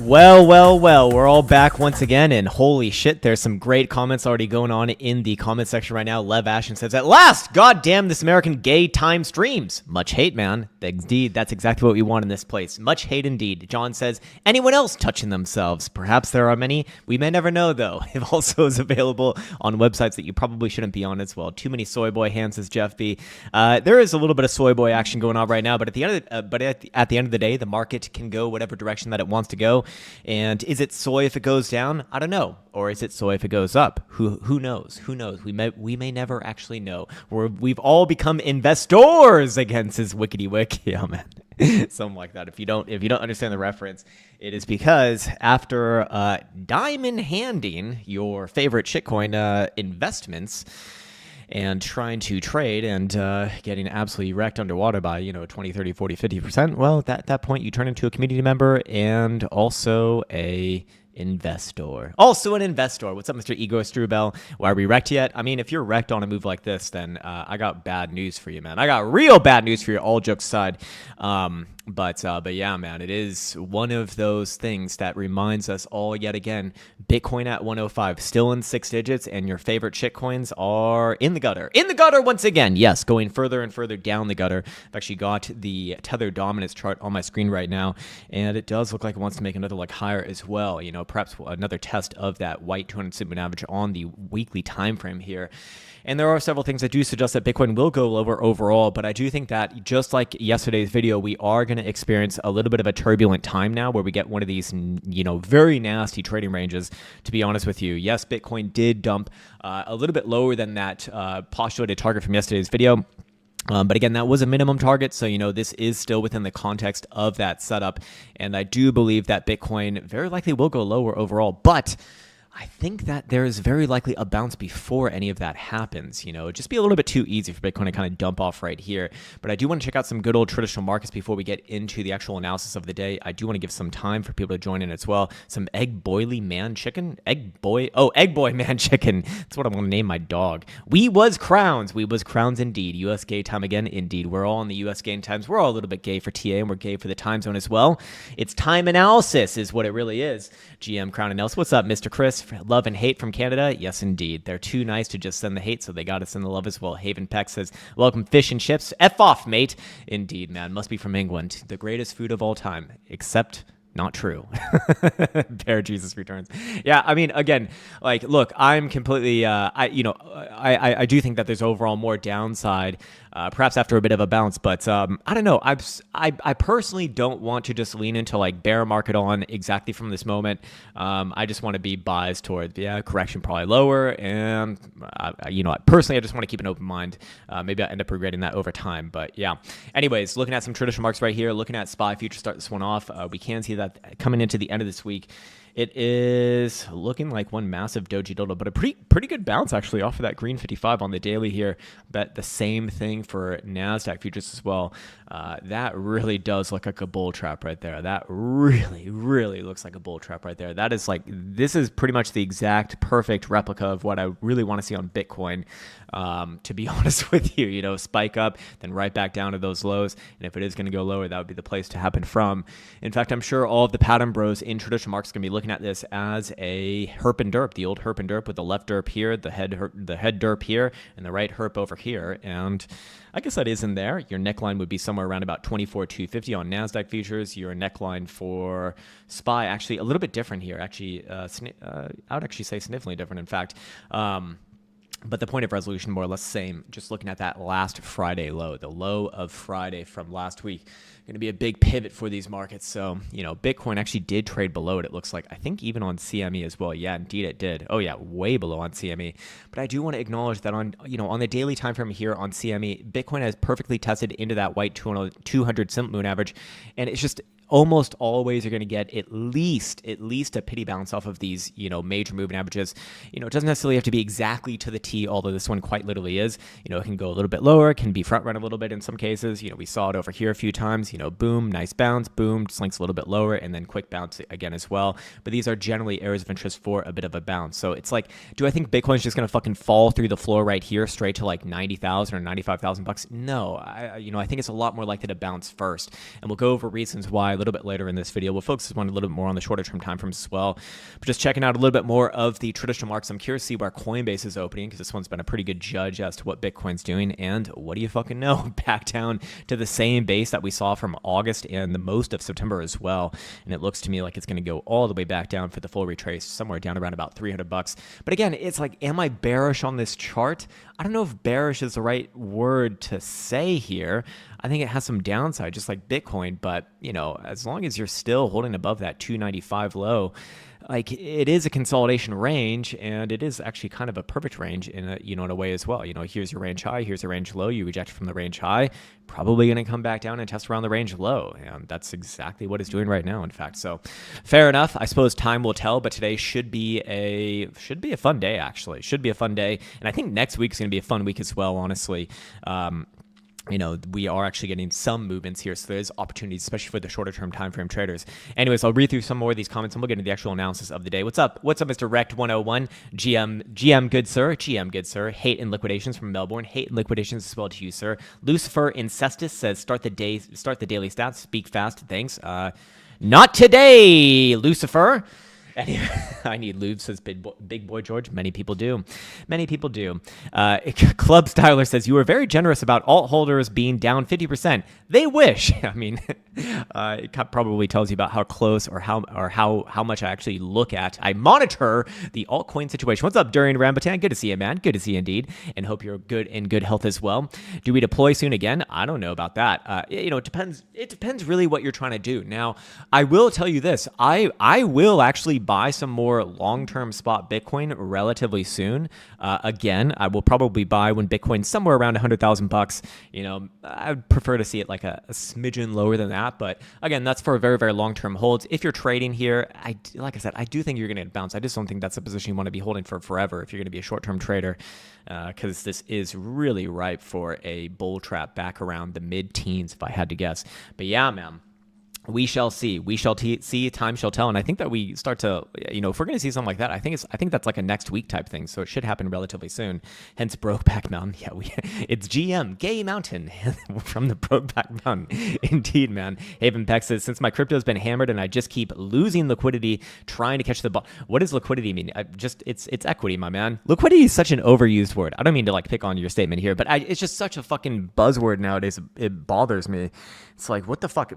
Well, we're all back once again, and holy shit, there's some great comments already going on in the comment section right now. Lev Ashton says, at last, goddamn this American gay time streams. Much hate, man. Indeed, that's exactly what we want in this place. Much hate indeed. John says, anyone else touching themselves? Perhaps there are many. We may never know, though. It also is available on websites that you probably shouldn't be on as well. Too many soy boy hands, says Jeff B. There is a little bit of soy boy action going on right now, but at the end of the day, the market can go whatever direction that it wants to go. And is it soy if it goes down? I don't know. Or is it soy if it goes up? Who knows? Who knows? We may never actually know. We've all become investors against his wickety wick. Yeah, man. Something like that. If you don't understand the reference, it is because after diamond handing your favorite shitcoin investments and trying to trade and getting absolutely wrecked underwater by, 20, 30, 40, 50%, well, at that point, you turn into a community member and also a investor. Also an investor. What's up, Mr. Igor Strubel? Well, are we wrecked yet? I mean, if you're wrecked on a move like this, then I got bad news for you, man. I got real bad news for you, all jokes aside. But yeah, man, it is one of those things that reminds us all yet again, Bitcoin at 105, still in 6 digits, and your favorite shitcoins are in the gutter. In the gutter once again. Yes, going further and further down the gutter. I've actually got the Tether dominance chart on my screen right now, and it does look like it wants to make another leg higher as well. Perhaps another test of that white 200-moving average on the weekly time frame here. And there are several things that do suggest that Bitcoin will go lower overall, but I do think that just like yesterday's video, we are going to experience a little bit of a turbulent time now where we get one of these, very nasty trading ranges, to be honest with you. Yes, Bitcoin did dump a little bit lower than that postulated target from yesterday's video. But again, that was a minimum target. So, this is still within the context of that setup. And I do believe that Bitcoin very likely will go lower overall. But I think that there is very likely a bounce before any of that happens. It'd just be a little bit too easy for Bitcoin to kind of dump off right here. But I do want to check out some good old traditional markets before we get into the actual analysis of the day. I do want to give some time for people to join in as well. Some egg boily man chicken. Egg boy man chicken. That's what I'm going to name my dog. We was crowns indeed. US gay time again, indeed. We're all in the US game times. We're all a little bit gay for TA, and we're gay for the time zone as well. It's time analysis is what it really is. GM Crown and Nelson. What's up, Mr. Chris? Love and hate from Canada? Yes, indeed. They're too nice to just send the hate, so they got to send the love as well. Haven Peck says, welcome fish and chips. F off, mate. Indeed, man. Must be from England. The greatest food of all time, except not true. Bear Jesus returns. Yeah, I mean, again, look, I'm completely, I do think that there's overall more downside, perhaps after a bit of a bounce, but I don't know. I personally don't want to just lean into bear market on exactly from this moment. I just want to be biased towards, correction probably lower, and personally, I just want to keep an open mind. Maybe I end up regretting that over time, but yeah. Anyways, looking at some traditional marks right here, looking at SPY futures start this one off, we can see that coming into the end of this week, it is looking like one massive doji dodo, but a pretty good bounce actually off of that green 55 on the daily here. Bet the same thing for NASDAQ futures as well. That really does look like a bull trap right there. That really looks like a bull trap right there. That is this is pretty much the exact perfect replica of what I really want to see on Bitcoin. To be honest with you, spike up, then right back down to those lows. And if it is going to go lower, that would be the place to happen from. In fact, I'm sure all of the pattern bros in traditional markets are going to be looking at this as a herp and derp, the old herp and derp with the left derp here, the head derp here, and the right herp over here. And I guess that is in there. Your neckline would be somewhere around about 24,250 on NASDAQ futures. Your neckline for SPY actually a little bit different here. Actually, I would actually say significantly different, in fact. But the point of resolution more or less the same. Just looking at that last Friday low, the low of Friday from last week, going to be a big pivot for these markets. So, Bitcoin actually did trade below it. It looks like, I think even on CME as well. Yeah, indeed it did. Oh yeah, way below on CME. But I do want to acknowledge that on the daily time frame here on CME, Bitcoin has perfectly tested into that white 200 simple moon average, and it's just almost always you're going to get at least a pity bounce off of these, major moving averages. It doesn't necessarily have to be exactly to the T, although this one quite literally is. It can go a little bit lower, can be front run a little bit in some cases. We saw it over here a few times, boom, nice bounce, boom, slinks a little bit lower, and then quick bounce again as well. But these are generally areas of interest for a bit of a bounce. So it's do I think Bitcoin's just going to fucking fall through the floor right here straight to 90,000 or 95,000 bucks? No, I think it's a lot more likely to bounce first. And we'll go over reasons why little bit later in this video. We'll focus on a little bit more on the shorter term time frames as well. But just checking out a little bit more of the traditional markets. I'm curious to see where Coinbase is opening, because this one's been a pretty good judge as to what Bitcoin's doing. And what do you fucking know? Back down to the same base that we saw from August and the most of September as well. And it looks to me like it's going to go all the way back down for the full retrace, somewhere down around about $300. But again, it's like, am I bearish on this chart? I don't know if bearish is the right word to say here. I think it has some downside, just like Bitcoin. But, you know, as long as you're still holding above that 295 low, like, it is a consolidation range, and it is actually kind of a perfect range in a, you know, in a way as well. You know, here's your range high, here's a range low. You reject from the range high, probably going to come back down and test around the range low, and that's exactly what it's doing right now, in fact. So fair enough. I suppose time will tell, but today should be a fun day. Actually, should be a fun day, and I think next week's going to be a fun week as well. Honestly. You know, we are actually getting some movements here, so there's opportunities, especially for the shorter term time frame traders. Anyways, I'll read through some more of these comments and we'll get into the actual analysis of the day. What's up, Mr. Rect 101? GM good sir. Hate and liquidations from Melbourne. Hate and liquidations as well to you, sir. Lucifer Incestus says start the daily stats. Speak fast, thanks. Not today, Lucifer. Anyway, I need lube, says Big Boy George. Many people do. Club Styler says, you were very generous about alt holders being down 50%. They wish. I mean, it probably tells you about how close or how much I actually look at. I monitor the altcoin situation. What's up, Durian Rambutan? Good to see you, man. Good to see you indeed. And hope you're in good health as well. Do we deploy soon again? I don't know about that. You know, it depends. It depends really what you're trying to do. Now, I will tell you this. I will actually buy some more long-term spot Bitcoin relatively soon. Again, I will probably buy when Bitcoin's somewhere around $100,000. You know, I would prefer to see it like a smidgen lower than that. But again, that's for very, very long-term holds. If you're trading here, like I said, I do think you're going to bounce. I just don't think that's a position you want to be holding for forever if you're going to be a short-term trader, because this is really ripe for a bull trap back around the mid-teens, if I had to guess. But yeah, man. We shall see. We shall see. Time shall tell. And I think that we start to, you know, if we're going to see something like that, I think that's like a next week type thing. So it should happen relatively soon. Hence, Brokeback Mountain. Yeah, it's GM Gay Mountain from the Brokeback Mountain. Indeed, man. Haven Peck says, since my crypto has been hammered and I just keep losing liquidity trying to catch the ball. What does liquidity mean? It's equity, my man. Liquidity is such an overused word. I don't mean to like pick on your statement here, but it's just such a fucking buzzword nowadays. It bothers me. It's like, what the fuck?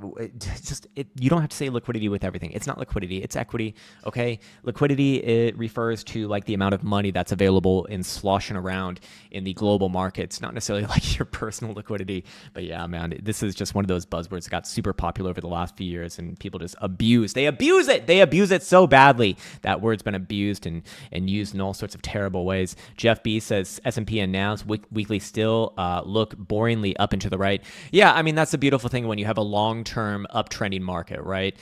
You don't have to say liquidity with everything. It's not liquidity. It's equity. Okay. Liquidity, it refers to like the amount of money that's available and sloshing around in the global markets, not necessarily like your personal liquidity. But yeah, man, this is just one of those buzzwords that got super popular over the last few years, and people just abuse it. They abuse it so badly. That word's been abused and used in all sorts of terrible ways. Jeff B says S&P and NAS weekly still look boringly up and to the right. Yeah, I mean, that's the beautiful thing when you have a long-term uptrending market, right?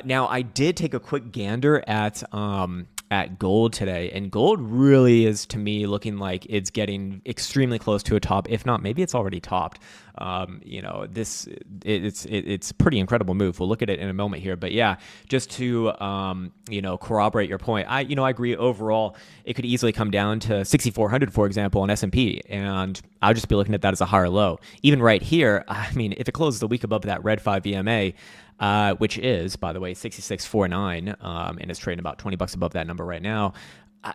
Now, I did take a quick gander at gold today, and gold really is, to me, looking like it's getting extremely close to a top. If not, maybe it's already topped. You know, it's a pretty incredible move. We'll look at it in a moment here, but yeah, just to you know, corroborate your point, I agree. Overall, it could easily come down to 6,400, for example, on S&P, and I'll just be looking at that as a higher low. Even right here, I mean, if it closes the week above that red 5 EMA, which is, by the way, 6649, and it's trading about $20 above that number right now.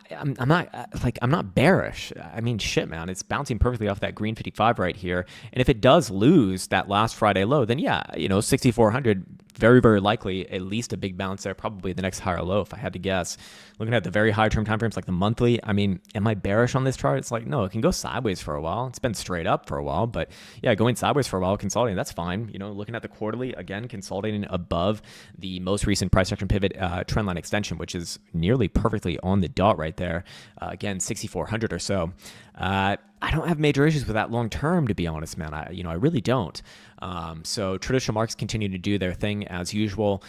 I'm not bearish. I mean, shit, man, it's bouncing perfectly off that green 55 right here. And if it does lose that last Friday low, then yeah, you know, 6,400, very, very likely at least a big bounce there, probably the next higher low, if I had to guess. Looking at the very high term time frames, like the monthly, I mean, am I bearish on this chart? It's like, no, it can go sideways for a while. It's been straight up for a while, but yeah, going sideways for a while, consolidating, that's fine. You know, looking at the quarterly, again, consolidating above the most recent price action pivot trendline extension, which is nearly perfectly on the dot right there. Again, 6,400 or so. I don't have major issues with that long term, to be honest, man. I really don't. So traditional markets continue to do their thing as usual.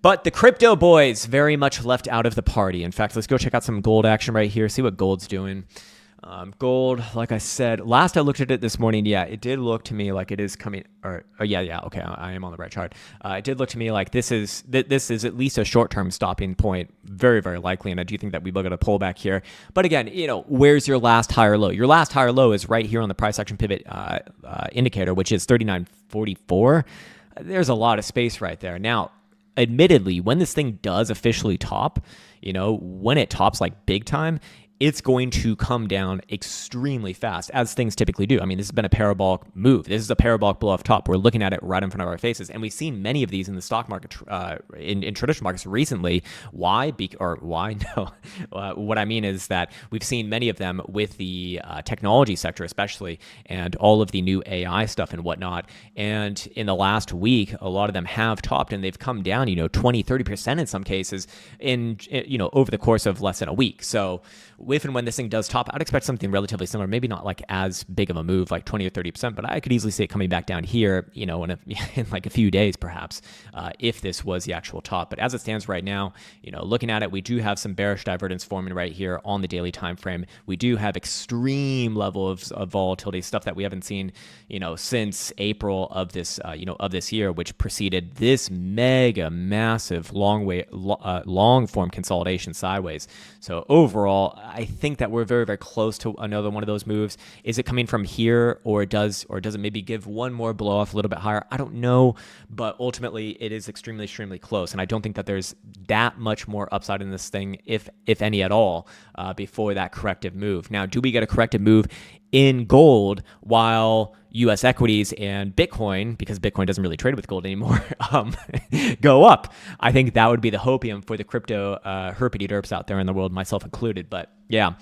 But the crypto boys very much left out of the party. In fact, let's go check out some gold action right here, see what gold's doing. Gold, like I said, last I looked at it this morning, yeah, it did look to me like it is coming, yeah, okay, I am on the right chart. It did look to me like this is at least a short-term stopping point, very, very likely, and I do think that we will get a pullback here. But again, you know, where's your last higher low? Your last higher low is right here on the price action pivot indicator, which is 39.44. there's a lot of space right there. Now, admittedly, when this thing does officially top, when it tops like big time, it's going to come down extremely fast, as things typically do. I mean, this has been a parabolic move. This is a parabolic blow off top. We're looking at it right in front of our faces. And we've seen many of these in the stock market, in traditional markets recently. Why? Why? No. What I mean is that we've seen many of them with the technology sector, especially, and all of the new AI stuff and whatnot. And in the last week, a lot of them have topped and they've come down, 20, 30% in some cases over the course of less than a week. So if and when this thing does top, I'd expect something relatively similar, maybe not like as big of a move, like 20 or 30%, but I could easily see it coming back down here, in like a few days, perhaps, if this was the actual top. But as it stands right now, looking at it, we do have some bearish divergence forming right here on the daily time frame. We do have extreme level of volatility, stuff that we haven't seen, since April of this, of this year, which preceded this mega massive long form consolidation sideways. So overall, I think that we're very, very close to another one of those moves. Is it coming from here, or does it maybe give one more blow off a little bit higher? I don't know, but ultimately it is extremely, extremely close. And I don't think that there's that much more upside in this thing, if any at all, before that corrective move. Now, do we get a corrective move in gold while U.S. equities and Bitcoin, because Bitcoin doesn't really trade with gold anymore, go up? I think that would be the hopium for the crypto herpity derps out there in the world, myself included. But yeah,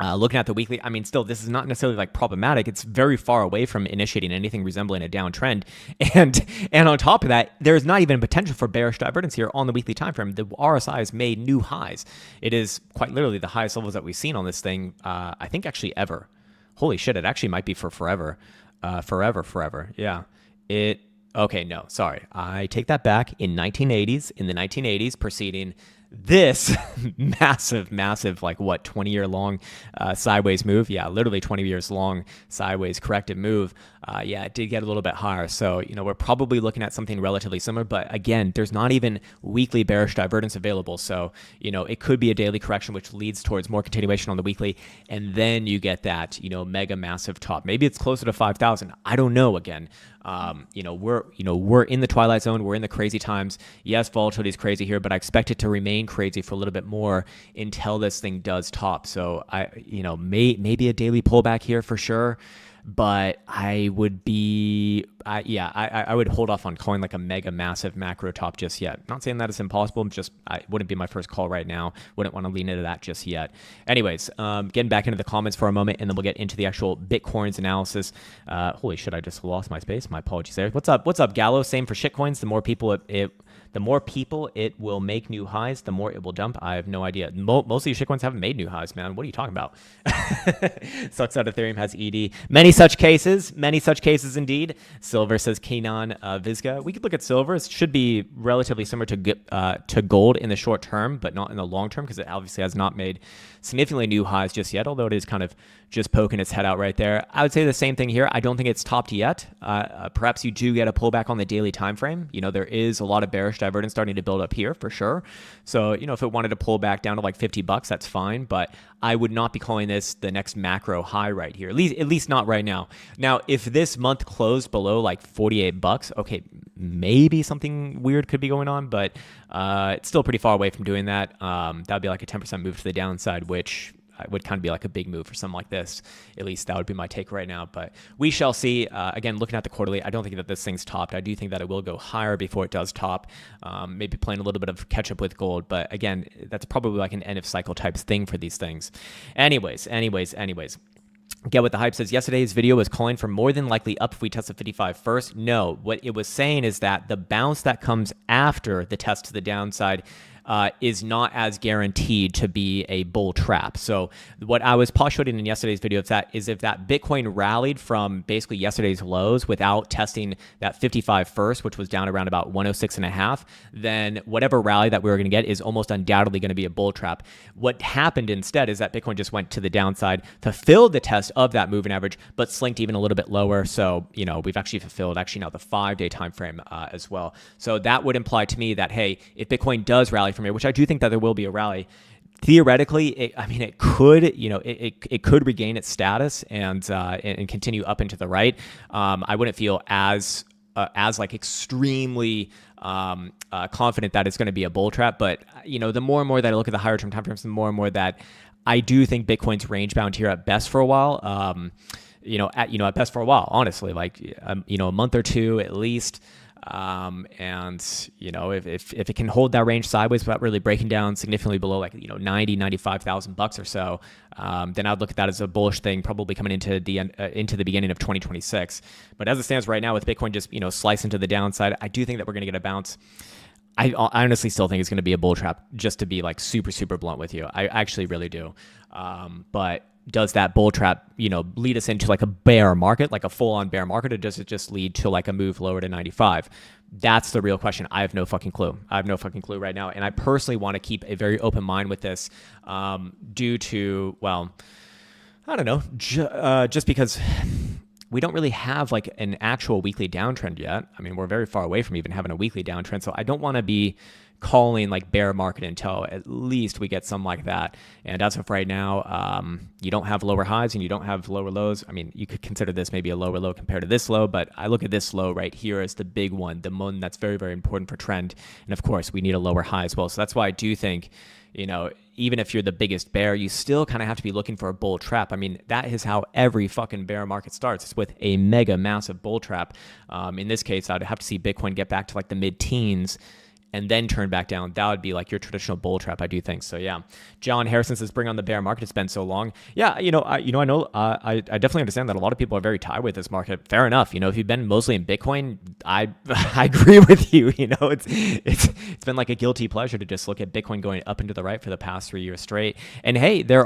looking at the weekly, I mean, still, this is not necessarily like problematic. It's very far away from initiating anything resembling a downtrend. And on top of that, there's not even potential for bearish divergence here on the weekly time frame. The RSI has made new highs. It is quite literally the highest levels that we've seen on this thing, I think actually ever. Holy shit, it actually might be for forever. Forever. Yeah. Okay, no, sorry. I take that back. In the 1980s preceding this massive, like what, 20-year long sideways move. Yeah, literally 20 years long sideways corrective move. Yeah, it did get a little bit higher. So, we're probably looking at something relatively similar, but again, there's not even weekly bearish divergence available. So, it could be a daily correction, which leads towards more continuation on the weekly. And then you get that, mega massive top. Maybe it's closer to 5,000. I don't know again. We're in the twilight zone. We're in the crazy times. Yes, volatility is crazy here, but I expect it to remain crazy for a little bit more until this thing does top. So maybe a daily pullback here for sure. But I would I would hold off on calling like a mega massive macro top just yet. Not saying that it's impossible. I wouldn't be my first call right now. Wouldn't want to lean into that just yet. Anyways, getting back into the comments for a moment, and then we'll get into the actual Bitcoins analysis. Holy shit, I just lost my space. My apologies there. What's up, Gallo? Same for shitcoins. The more people it will make new highs, the more it will dump. I have no idea. Most of these shitcoins haven't made new highs, man. What are you talking about? Sucks that Ethereum has ED. Many such cases indeed. Silver, says Kenan Vizga. We could look at silver. It should be relatively similar to gold in the short term, but not in the long term, because it obviously has not made significantly new highs just yet, although it is kind of just poking its head out right there. I would say the same thing here. I don't think it's topped yet. Perhaps you do get a pullback on the daily time frame. There is a lot of bearish divergence starting to build up here for sure. So, if it wanted to pull back down to like $50, that's fine. But I would not be calling this the next macro high right here, at least not right now. Now, if this month closed below like $48, okay, maybe something weird could be going on, but it's still pretty far away from doing that. That would be like a 10% move to the downside, which would kind of be like a big move for something like this. At least that would be my take right now, but we shall see. Again, looking at the quarterly, I don't think that this thing's topped. I do think that it will go higher before it does top, maybe playing a little bit of catch up with gold, but again, that's probably like an end of cycle type thing for these things. Anyways. Get what the hype says. Yesterday's video was calling for more than likely up if we test the 55 first. No, what it was saying is that the bounce that comes after the test to the downside is not as guaranteed to be a bull trap. So what I was postulating in yesterday's video is if that Bitcoin rallied from basically yesterday's lows without testing that 55 first, which was down around about 106.5, then whatever rally that we were going to get is almost undoubtedly going to be a bull trap. What happened instead is that Bitcoin just went to the downside, fulfilled the test of that moving average, but slinked even a little bit lower. So, we've actually fulfilled now the 5-day time frame as well. So that would imply to me that, hey, if Bitcoin does rally from here, which I do think that there will be a rally, theoretically, it could, it could regain its status and continue up into the right. I wouldn't feel as as like extremely confident that it's going to be a bull trap. But the more and more that I look at the higher term time frames, the more and more that I do think Bitcoin's range bound here at best for a while. At best for a while, honestly, like a month or two at least. If it can hold that range sideways without really breaking down significantly below like 95,000 bucks or so, then I'd look at that as a bullish thing, probably coming into the beginning of 2026. But as it stands right now, with Bitcoin just slicing to the downside, I do think that we're going to get a bounce. I honestly still think it's going to be a bull trap, just to be like super, super blunt with you. I actually really do. But does that bull trap, lead us into like a bear market, like a full-on bear market, or does it just lead to like a move lower to 95? That's the real question. I have no fucking clue. I have no fucking clue right now. And I personally want to keep a very open mind with this due to, well, I don't know, just because we don't really have like an actual weekly downtrend yet. I mean, we're very far away from even having a weekly downtrend. So I don't want to be calling like bear market until at least we get some like that. And as of right now, you don't have lower highs and you don't have lower lows. I mean, you could consider this maybe a lower low compared to this low, but I look at this low right here as the big one, the one that's very, very important for trend. And of course, we need a lower high as well. So that's why I do think, even if you're the biggest bear, you still kind of have to be looking for a bull trap. I mean, that is how every fucking bear market starts. It's with a mega massive bull trap. In this case, I'd have to see Bitcoin get back to like the mid-teens and then turn back down. That would be like your traditional bull trap, I do think. So yeah, John Harrison says, bring on the bear market. It's been so long. Yeah, I definitely understand that a lot of people are very tied with this market. Fair enough. If you've been mostly in Bitcoin, I agree with you. It's been like a guilty pleasure to just look at Bitcoin going up and to the right for the past 3 years straight. And hey, there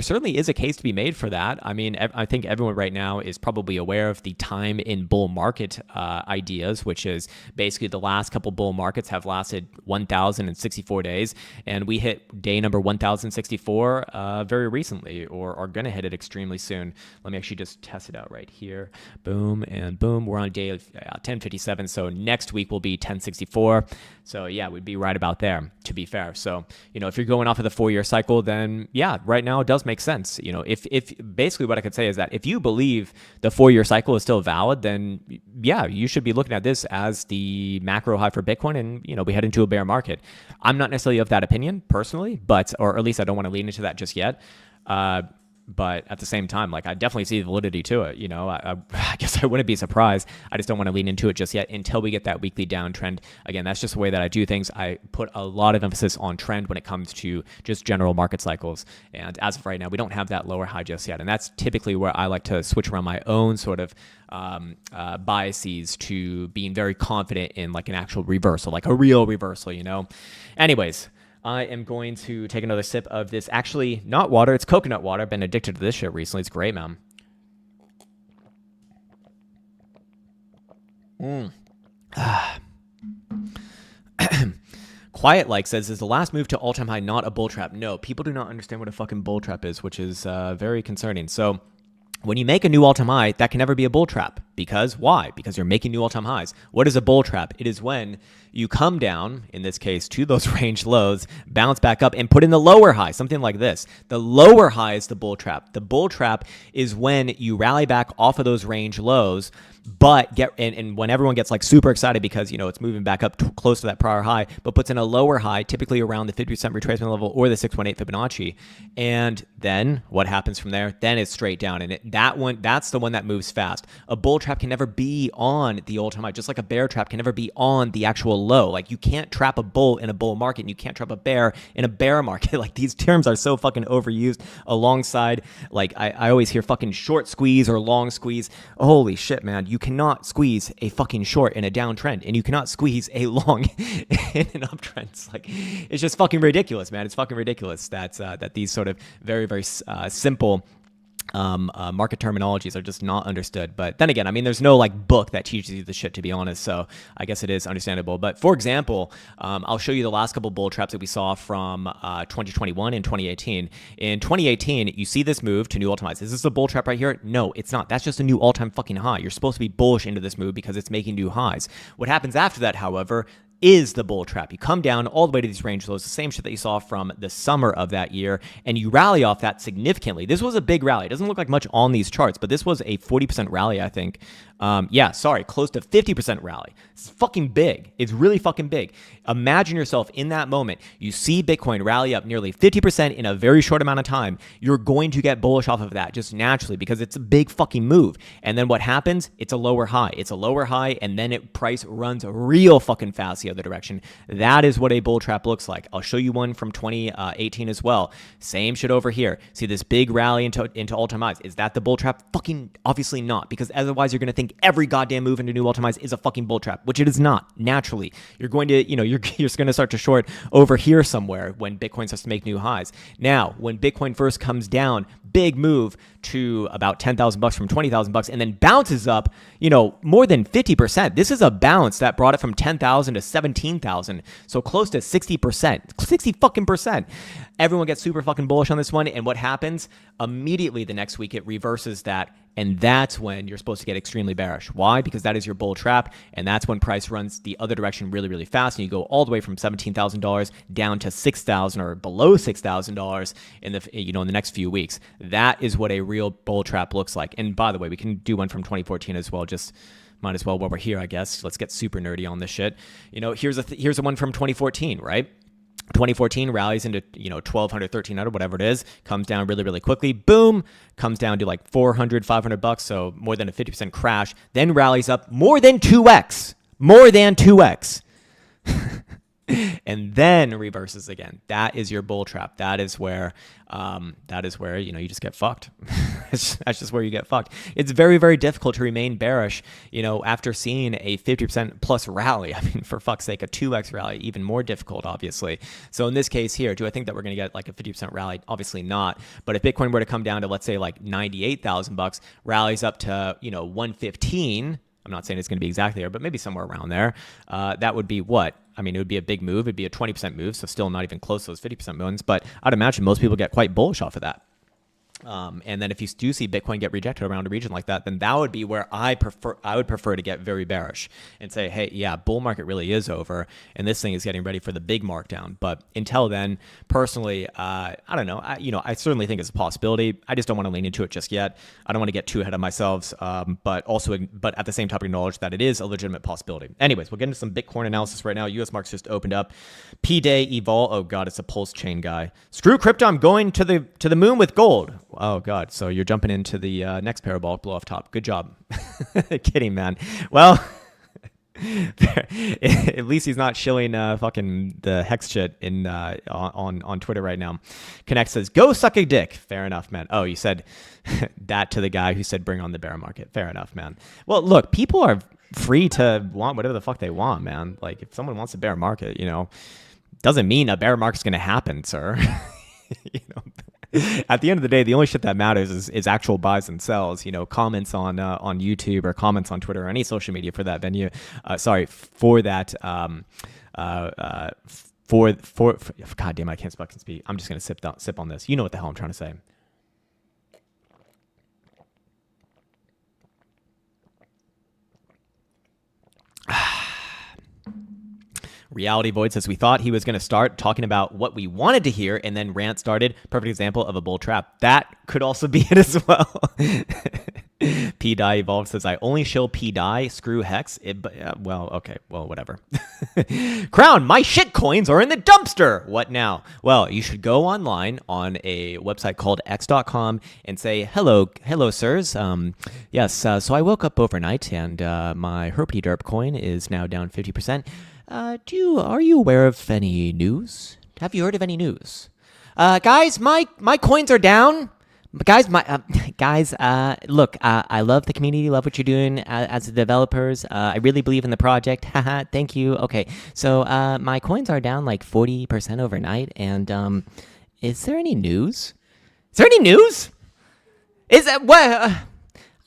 certainly is a case to be made for that. I mean, I think everyone right now is probably aware of the time in bull market ideas, which is basically the last couple bull markets have lasted 1,064 days, and we hit day number 1,064 very recently, or are going to hit it extremely soon. Let me actually just test it out right here. Boom and boom. We're on day 1057, so next week will be 1064. So yeah, we'd be right about there, to be fair. So if you're going off of the 4-year cycle, then yeah, right now it does make sense. If basically what I could say is that if you believe the 4-year cycle is still valid, then yeah, you should be looking at this as the macro high for Bitcoin, and we head into a bear market. I'm not necessarily of that opinion personally, or at least I don't want to lean into that just yet. But at the same time, like, I definitely see the validity to it. I guess I wouldn't be surprised. I just don't want to lean into it just yet until we get that weekly downtrend. Again, that's just the way that I do things. I put a lot of emphasis on trend when it comes to just general market cycles. And as of right now, we don't have that lower high just yet. And that's typically where I like to switch around my own sort of biases to being very confident in like an actual reversal, like a real reversal, Anyways, I am going to take another sip of this. Actually, not water. It's coconut water. I've been addicted to this shit recently. It's great, man. Quiet Like says, is the last move to all-time high not a bull trap? No, people do not understand what a fucking bull trap is, which is very concerning. So when you make a new all-time high, that can never be a bull trap. Because why? Because you're making new all-time highs. What is a bull trap? It is when you come down, in this case, to those range lows, bounce back up, and put in the lower high, something like this. The lower high is the bull trap. The bull trap is when you rally back off of those range lows, but and when everyone gets like super excited because it's moving back up close to that prior high, but puts in a lower high, typically around the 50% retracement level or the 618 Fibonacci, and then what happens from there? Then it's straight down, and that's the one that moves fast. A bull trap can never be on the all-time high, just like a bear trap can never be on the actual low. Like, you can't trap a bull in a bull market, and you can't trap a bear in a bear market. Like, these terms are so fucking overused alongside, like, I always hear fucking short squeeze or long squeeze. Holy shit, man. You cannot squeeze a fucking short in a downtrend, and you cannot squeeze a long in an uptrend. It's like, it's just fucking ridiculous, man. It's fucking ridiculous that these sort of very, very simple market terminologies are just not understood. But then again, I mean, there's no like book that teaches you the shit, to be honest. So I guess it is understandable. But for example, I'll show you the last couple bull traps that we saw from 2021 and 2018. In 2018, you see this move to new all-time highs. Is this a bull trap right here? No, it's not. That's just a new all-time fucking high. You're supposed to be bullish into this move because it's making new highs. What happens after that, however, is the bull trap. You come down all the way to these range lows, the same shit that you saw from the summer of that year, and you rally off that significantly. This was a big rally. It doesn't look like much on these charts, but this was a 40% rally, I think, Yeah, sorry, close to 50% rally. It's fucking big. It's really fucking big. Imagine yourself in that moment. You see Bitcoin rally up nearly 50% in a very short amount of time. You're going to get bullish off of that just naturally because it's a big fucking move. And then what happens? It's a lower high. It's a lower high, and then price runs real fucking fast the other direction. That is what a bull trap looks like. I'll show you one from 2018 as well. Same shit over here. See this big rally into all-time highs. Is that the bull trap? Fucking obviously not, because otherwise you're going to think every goddamn move into new all-time highs is a fucking bull trap, which it is not. Naturally, you're going to, you're just going to start to short over here somewhere when Bitcoin starts to make new highs. Now, when Bitcoin first comes down, big move to about $10,000 from $20,000 and then bounces up, more than 50%. This is a bounce that brought it from 10,000 to 17,000. So close to 60%, 60 fucking percent. Everyone gets super fucking bullish on this one. And what happens? Immediately the next week, it reverses that. And that's when you're supposed to get extremely bearish. Why? Because that is your bull trap. And that's when price runs the other direction really, really fast. And you go all the way from $17,000 down to $6,000 or below $6,000 in the next few weeks. That is what a real bull trap looks like. And by the way, we can do one from 2014 as well. Just might as well while we're here, I guess. Let's get super nerdy on this shit. Here's a one from 2014, right? 2014 rallies into 1200, 1300, whatever it is, comes down really, really quickly. Boom, comes down to like 400, $500, so more than a 50% crash. Then rallies up more than 2x, and then reverses again. That is your bull trap. That is where you just get fucked. That's just where you get fucked. It's very, very difficult to remain bearish, after seeing a 50% plus rally. I mean, for fuck's sake, a 2x rally, even more difficult, obviously. So in this case here, do I think that we're going to get like a 50% rally? Obviously not. But if Bitcoin were to come down to, let's say, like $98,000, rallies up to, 115, I'm not saying it's going to be exactly there, but maybe somewhere around there. That would be what? I mean, it would be a big move. It'd be a 20% move, so still not even close to those 50% ones. But I'd imagine most people get quite bullish off of that. And then if you do see Bitcoin get rejected around a region like that, then that would be where I would prefer to get very bearish and say, hey, yeah, bull market really is over, and this thing is getting ready for the big markdown. But until then, personally, I don't know. I certainly think it's a possibility. I just don't want to lean into it just yet. I don't want to get too ahead of myself, but at the same time acknowledge that it is a legitimate possibility. Anyways, we'll get into some Bitcoin analysis right now. U.S. markets just opened up. P-Day, Evol. Oh God, it's a pulse chain guy. Screw crypto. I'm going to the moon with gold. Oh God, so you're jumping into the next parabolic blow off top. Good job. Kidding, man. Well, at least he's not shilling fucking the hex shit on Twitter right now. Connect says, go suck a dick. Fair enough, man. Oh, you said that to the guy who said bring on the bear market. Fair enough, man. Well, look, people are free to want whatever the fuck they want, man. Like if someone wants a bear market, doesn't mean a bear market's going to happen, sir. At the end of the day, the only shit that matters is actual buys and sells. Comments on YouTube or comments on Twitter or any social media for that venue. For that. God damn, I can't fucking speak. I'm just gonna sip on this. You know what the hell I'm trying to say. Reality Void says, we thought he was going to start talking about what we wanted to hear, and then rant started. Perfect example of a bull trap. That could also be it as well. P-Die Evolved says, I only shill P-Die. Screw Hex. Okay. Well, whatever. Crown, my shit coins are in the dumpster. What now? Well, you should go online on a website called x.com and say, hello, sirs. Yes, so I woke up overnight, and my herpy derp coin is now down 50%. Are you aware of any news? Have you heard of any news? Guys, my coins are down. Guys, look, I love the community, love what you're doing as the developers. I really believe in the project. Haha, thank you. Okay, so my coins are down like 40% overnight, and is there any news? Is there any news? Is that what?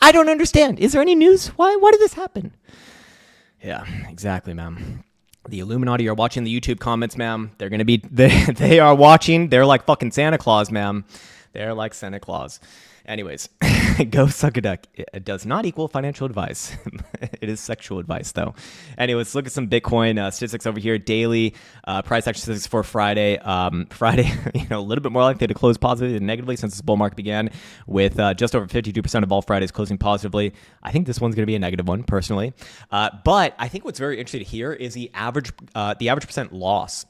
I don't understand. Is there any news? Why did this happen? Yeah, exactly, man. The Illuminati are watching the YouTube comments, ma'am. They're gonna be they are watching. They're like fucking Santa Claus, ma'am. They're like Santa Claus. Anyways, go suck a duck. It does not equal financial advice. It is sexual advice, though. Anyways, let's look at some Bitcoin statistics over here. Daily price action statistics for Friday. Friday, a little bit more likely to close positively than negatively since this bull market began, with just over 52% of all Fridays closing positively. I think this one's going to be a negative one, personally. But I think what's very interesting here is the average percent loss,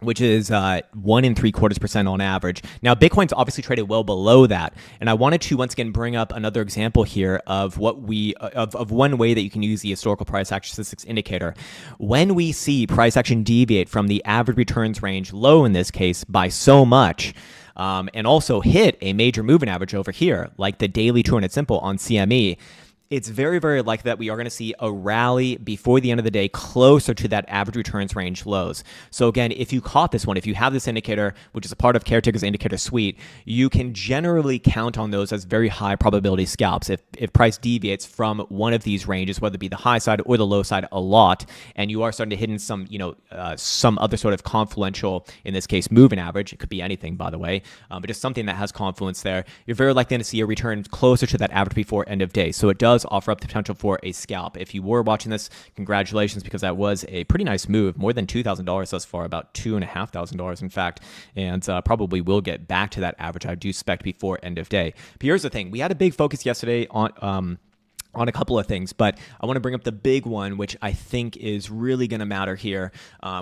which is 1.75% on average. Now, Bitcoin's obviously traded well below that, and I wanted to once again bring up another example here of of one way that you can use the historical price action statistics indicator. When we see price action deviate from the average returns range, low in this case, by so much, and also hit a major moving average over here, like the daily 200 simple on CME, it's very, very likely that we are going to see a rally before the end of the day closer to that average returns range lows. So again, if you caught this one, if you have this indicator, which is a part of Caretaker's indicator suite, you can generally count on those as very high probability scalps. If price deviates from one of these ranges, whether it be the high side or the low side a lot, and you are starting to hit in some other sort of confluential, in this case, moving average, it could be anything, by the way, but just something that has confluence there, you're very likely to see a return closer to that average before end of day. So it does offer up the potential for a scalp. If you were watching this, congratulations, because that was a pretty nice move, more than $2,000 thus far, about $2,500 in fact, and probably will get back to that average, I do expect, before end of day. But here's the thing, we had a big focus yesterday on a couple of things, but I want to bring up the big one, which I think is really going to matter here,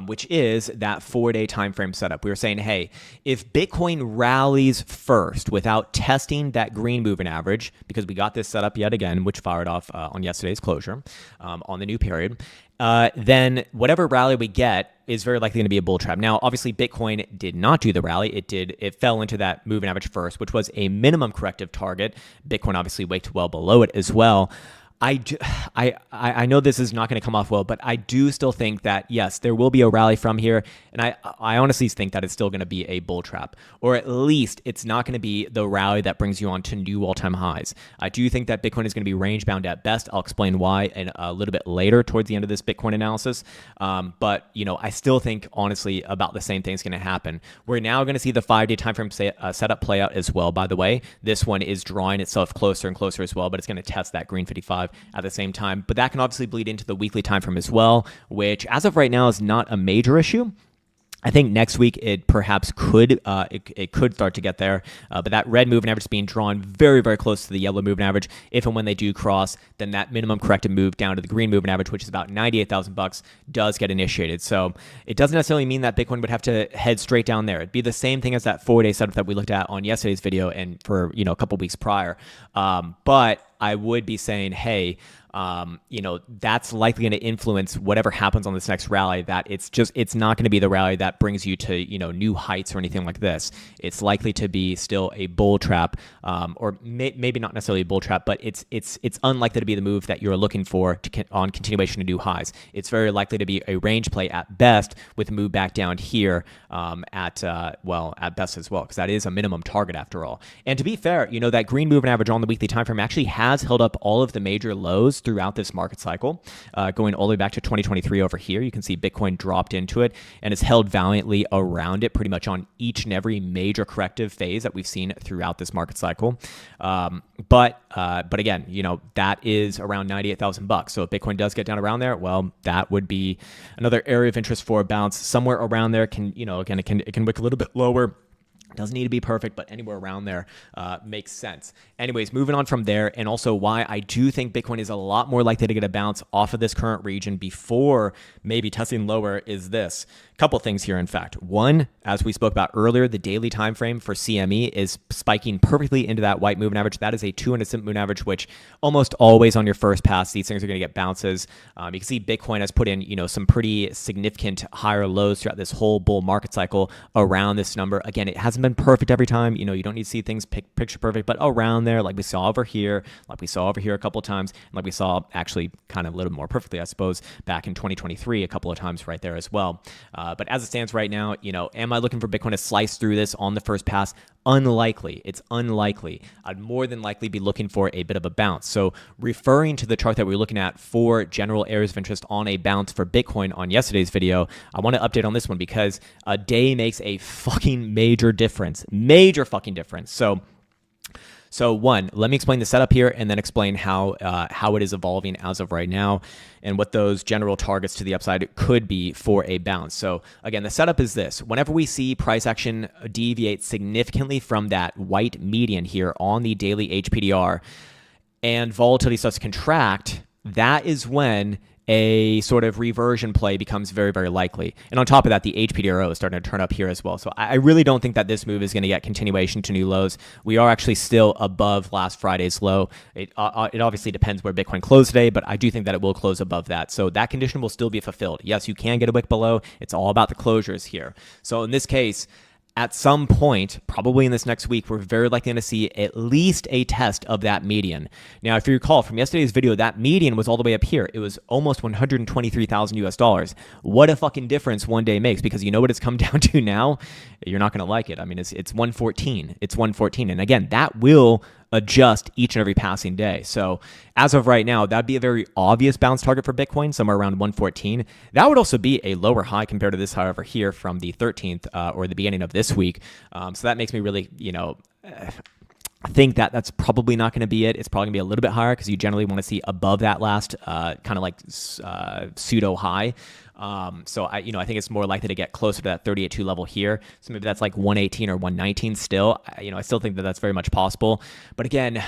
which is that 4-day time frame setup. We were saying, hey, if Bitcoin rallies first without testing that green moving average, because we got this set up yet again, which fired off on yesterday's closure on the new period, then whatever rally we get is very likely going to be a bull trap. Now, obviously, Bitcoin did not do the rally. It fell into that moving average first, which was a minimum corrective target. Bitcoin obviously waked well below it as well. I know this is not going to come off well, but I do still think that, yes, there will be a rally from here. And I honestly think that it's still going to be a bull trap, or at least it's not going to be the rally that brings you on to new all-time highs. I do think that Bitcoin is going to be range bound at best. I'll explain why in a little bit later towards the end of this Bitcoin analysis. But, I still think, honestly, about the same thing is going to happen. We're now going to see the 5-day time frame setup play out as well, by the way. This one is drawing itself closer and closer as well, but it's going to test that green 55 at the same time. But that can obviously bleed into the weekly time frame as well, which as of right now is not a major issue. I think next week it perhaps could it could start to get there, but that red moving average is being drawn very, very close to the yellow moving average. If and when they do cross, then that minimum corrective move down to the green moving average, which is about $98,000, does get initiated. So it doesn't necessarily mean that Bitcoin would have to head straight down there. It'd be the same thing as that 4-day setup that we looked at on yesterday's video and for a couple weeks prior. But I would be saying, hey, that's likely going to influence whatever happens on this next rally, that it's not going to be the rally that brings you to, new heights or anything like this. It's likely to be still a bull trap, or maybe not necessarily a bull trap, but it's unlikely to be the move that you're looking for on continuation to new highs. It's very likely to be a range play at best, with a move back down here at best as well, because that is a minimum target after all. And to be fair, that green moving average on the weekly time frame actually has held up all of the major lows throughout this market cycle, going all the way back to 2023 over here. You can see Bitcoin dropped into it and has held valiantly around it pretty much on each and every major corrective phase that we've seen throughout this market cycle. But again, that is around $98,000. So if Bitcoin does get down around there, well, that would be another area of interest for a bounce somewhere around there. Again, it can wick a little bit lower. Doesn't need to be perfect, but anywhere around there makes sense. Anyways, moving on from there, and also why I do think Bitcoin is a lot more likely to get a bounce off of this current region before maybe testing lower is this. Couple things here, in fact. One, as we spoke about earlier, the daily time frame for CME is spiking perfectly into that white moving average. That is a 200 simple moving average, which almost always on your first pass, these things are going to get bounces. You can see Bitcoin has put in, some pretty significant higher lows throughout this whole bull market cycle around this number. Again, it hasn't been perfect every time. You don't need to see things picture perfect, but around there, like we saw over here, a couple of times, and like we saw actually kind of a little more perfectly, I suppose, back in 2023 a couple of times right there as well. But as it stands right now, am I looking for Bitcoin to slice through this on the first pass? Unlikely. It's unlikely. I'd more than likely be looking for a bit of a bounce. So referring to the chart that we were looking at for general areas of interest on a bounce for Bitcoin on yesterday's video, I want to update on this one because a day makes a fucking major difference. Major fucking difference. So So one, let me explain the setup here and then explain how it is evolving as of right now and what those general targets to the upside could be for a bounce. So again, the setup is this. Whenever we see price action deviate significantly from that white median here on the daily HPDR and volatility starts to contract, that is when a sort of reversion play becomes very, very likely. And on top of that, the HPDRO is starting to turn up here as well. So I really don't think that this move is going to get continuation to new lows. We are actually still above last Friday's low. It obviously depends where Bitcoin closed today, but I do think that it will close above that. So that condition will still be fulfilled. Yes, you can get a wick below. It's all about the closures here. So in this case, at some point, probably in this next week, we're very likely going to see at least a test of that median. Now, if you recall from yesterday's video, that median was all the way up here. It was almost 123,000 US dollars. What a fucking difference one day makes, because you know what it's come down to now? You're not going to like it. I mean, it's 114. It's 114. And again, that will adjust each and every passing day. So as of right now, that'd be a very obvious bounce target for Bitcoin, somewhere around 114. That would also be a lower high compared to this, however, here from the 13th or the beginning of this week. So that makes me really, I think that that's probably not going to be it. It's probably going to be a little bit higher because you generally want to see above that last kind of like pseudo high. So I think it's more likely to get closer to that 38.2 level here. So maybe that's like 118 or 119 still. I still think that that's very much possible. But again,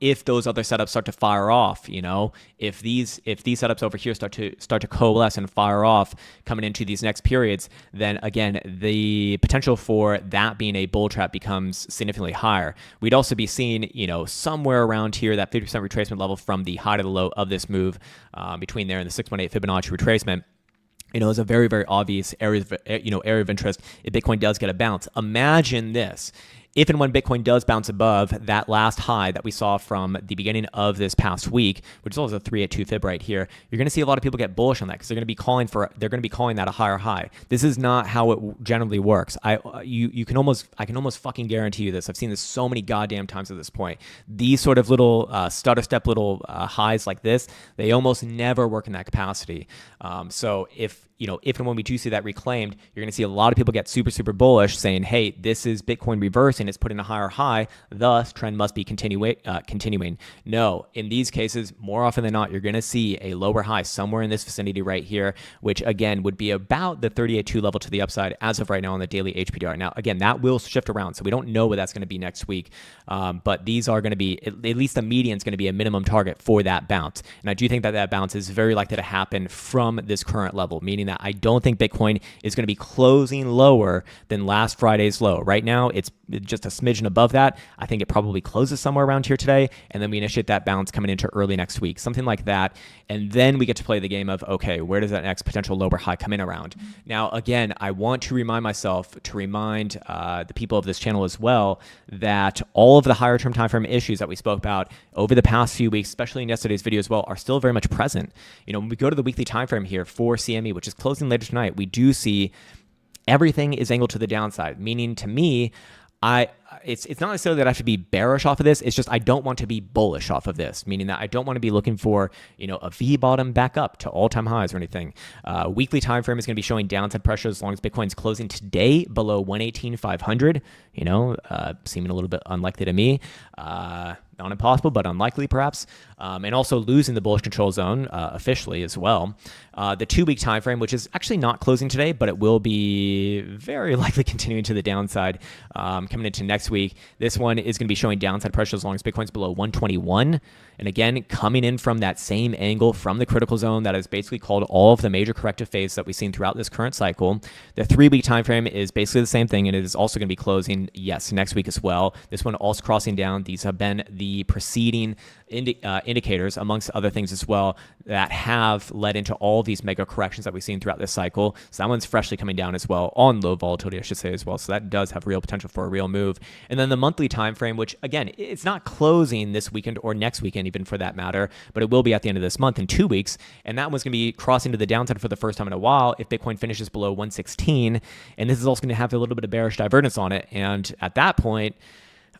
if those other setups start to fire off, if these setups over here start to coalesce and fire off coming into these next periods, then again, the potential for that being a bull trap becomes significantly higher. We'd also be seeing, somewhere around here, that 50% retracement level from the high to the low of this move between there and the 618 Fibonacci retracement. Is a very, very obvious area of interest if Bitcoin does get a bounce. Imagine this. If and when Bitcoin does bounce above that last high that we saw from the beginning of this past week, which is also a 382 fib right here, you're going to see a lot of people get bullish on that because they're going to be calling that a higher high. This is not how it generally works. I can almost fucking guarantee you this. I've seen this so many goddamn times at this point. These sort of little stutter step little highs like this, they almost never work in that capacity. So if and when we do see that reclaimed, you're going to see a lot of people get super, super bullish saying, hey, this is Bitcoin reversing. It's putting a higher high. Thus, trend must be continuing. No, in these cases, more often than not, you're going to see a lower high somewhere in this vicinity right here, which again would be about the 38.2 level to the upside as of right now on the daily HPDR. Now, again, that will shift around. So we don't know what that's going to be next week. But these are going to be, at least the median is going to be a minimum target for that bounce. And I do think that that bounce is very likely to happen from this current level, meaning that I don't think Bitcoin is going to be closing lower than last Friday's low. Right now, it's just a smidgen above that. I think it probably closes somewhere around here today, and then we initiate that bounce coming into early next week, something like that. And then we get to play the game of, okay, where does that next potential lower high come in around? Now, again, I want to remind myself to remind the people of this channel as well that all of the higher term time frame issues that we spoke about over the past few weeks, especially in yesterday's video as well, are still very much present. When we go to the weekly time frame here for CME, which is closing later tonight, we do see everything is angled to the downside, meaning to me, it's not necessarily that I should be bearish off of this. It's just I don't want to be bullish off of this, meaning that I don't want to be looking for a V bottom back up to all-time highs or anything. Weekly time frame is going to be showing downside pressure as long as Bitcoin's closing today below 118,500. Seeming a little bit unlikely to me. Not impossible, but unlikely perhaps. And also losing the bullish control zone officially as well. The 2-week time frame, which is actually not closing today, but it will be very likely continuing to the downside coming into next week. This one is going to be showing downside pressure as long as Bitcoin's below 121. And again, coming in from that same angle from the critical zone that is basically called all of the major corrective phases that we've seen throughout this current cycle. The 3-week time frame is basically the same thing, and it is also going to be closing, yes, next week as well. This one also crossing down. These have been the preceding indicators, amongst other things as well, that have led into all these mega corrections that we've seen throughout this cycle. So that one's freshly coming down as well, on low volatility, I should say, as well. So that does have real potential for a real move. And then the monthly time frame, which again, it's not closing this weekend or next weekend, even for that matter, but it will be at the end of this month in 2 weeks. And that one's going to be crossing to the downside for the first time in a while if Bitcoin finishes below 116. And this is also going to have a little bit of bearish divergence on it. And at that point,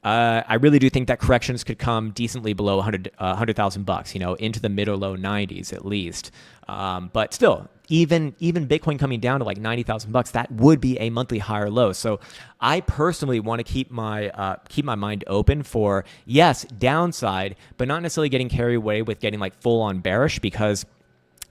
I really do think that corrections could come decently below 100,000 bucks, you know, into the mid or low 90s at least. But still, even Bitcoin coming down to like 90,000 bucks, that would be a monthly high or low. So I personally want to keep my mind open for, yes, downside, but not necessarily getting carried away with getting like full on bearish, because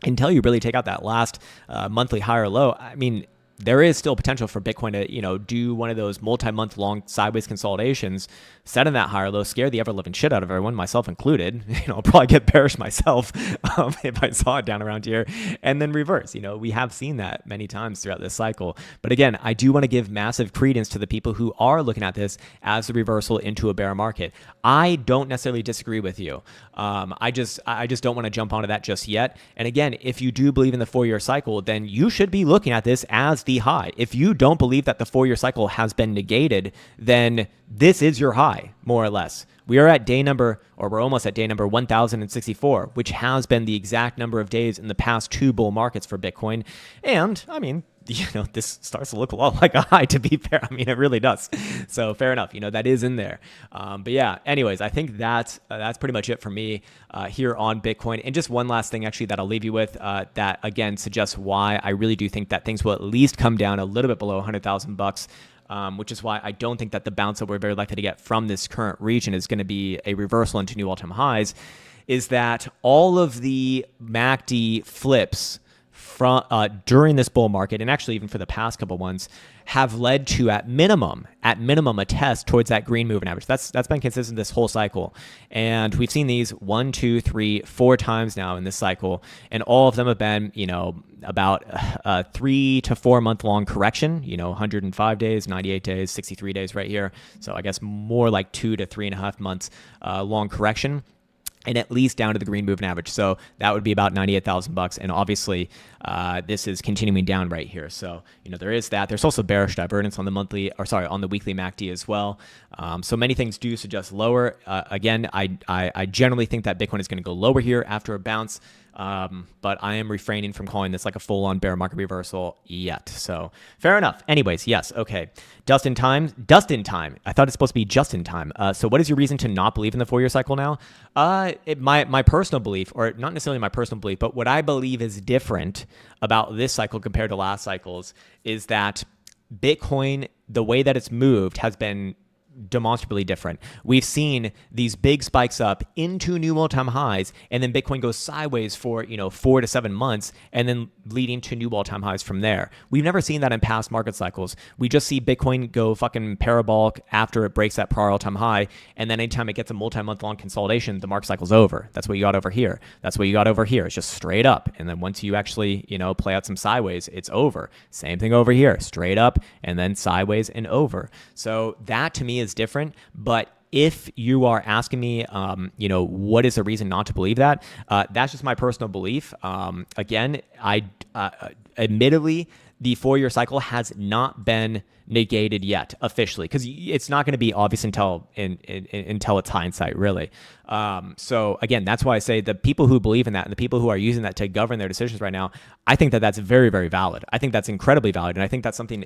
until you really take out that last monthly high or low, I mean, there is still potential for Bitcoin to, you know, do one of those multi-month long sideways consolidations, set in that higher low, scare the ever-living shit out of everyone, myself included. You know, I'll probably get bearish myself if I saw it down around here, and then reverse. You know, we have seen that many times throughout this cycle. But again, I do want to give massive credence to the people who are looking at this as a reversal into a bear market. I don't necessarily disagree with you. I just don't want to jump onto that just yet. And again, if you do believe in the 4-year cycle, then you should be looking at this as the high. If you don't believe that the 4-year cycle has been negated, then this is your high, more or less. We are at day number, or we're almost at day number 1,064, which has been the exact number of days in the past 2 bull markets for Bitcoin. And I mean, you know, this starts to look a lot like a high, to be fair. I mean, it really does. So fair enough. You know, that is in there. But yeah, anyways, I think that's pretty much it for me here on Bitcoin. And just one last thing, actually, that I'll leave you with that, again, suggests why I really do think that things will at least come down a little bit below 100,000 bucks. Which is why I don't think that the bounce that we're very likely to get from this current region is going to be a reversal into new all-time highs, is that all of the MACD flips from during this bull market, and actually even for the past couple ones, have led to at minimum a test towards that green moving average. That's been consistent this whole cycle, and we've seen these 1, 2, 3, 4 times now in this cycle, and all of them have been, you know, about a 3 to 4 month long correction. You know, 105 days, 98 days, 63 days right here. So I guess more like 2 to 3.5 months long correction, and at least down to the green moving average. So that would be about 98,000 bucks. And obviously, this is continuing down right here. So, you know, there is that. There's also bearish divergence on the on the weekly MACD as well. So many things do suggest lower. Again, I generally think that Bitcoin is going to go lower here after a bounce. But I am refraining from calling this like a full-on bear market reversal yet. So fair enough. Anyways, yes, okay. Dust in time. I thought it's supposed to be just in time. So what is your reason to not believe in the 4-year cycle now? My personal belief, or not necessarily my personal belief, but what I believe is different about this cycle compared to last cycles is that Bitcoin, the way that it's moved, has been demonstrably different. We've seen these big spikes up into new all-time highs, and then Bitcoin goes sideways for, you know, 4 to 7 months, and then leading to new all-time highs from there. We've never seen that in past market cycles. We just see Bitcoin go fucking parabolic after it breaks that prior all-time high, and then anytime it gets a multi-month long consolidation, the market cycle's over. That's what you got over here. That's what you got over here. It's just straight up, and then once you actually, you know, play out some sideways, it's over. Same thing over here, straight up, and then sideways and over. So that to me is different. But if you are asking me, you know, what is the reason not to believe that? That's just my personal belief. Again, admittedly, the 4-year cycle has not been negated yet officially, because it's not going to be obvious until it's hindsight, really. So again, that's why I say the people who believe in that and the people who are using that to govern their decisions right now, I think that that's very, very valid. I think that's incredibly valid, and I think that's something,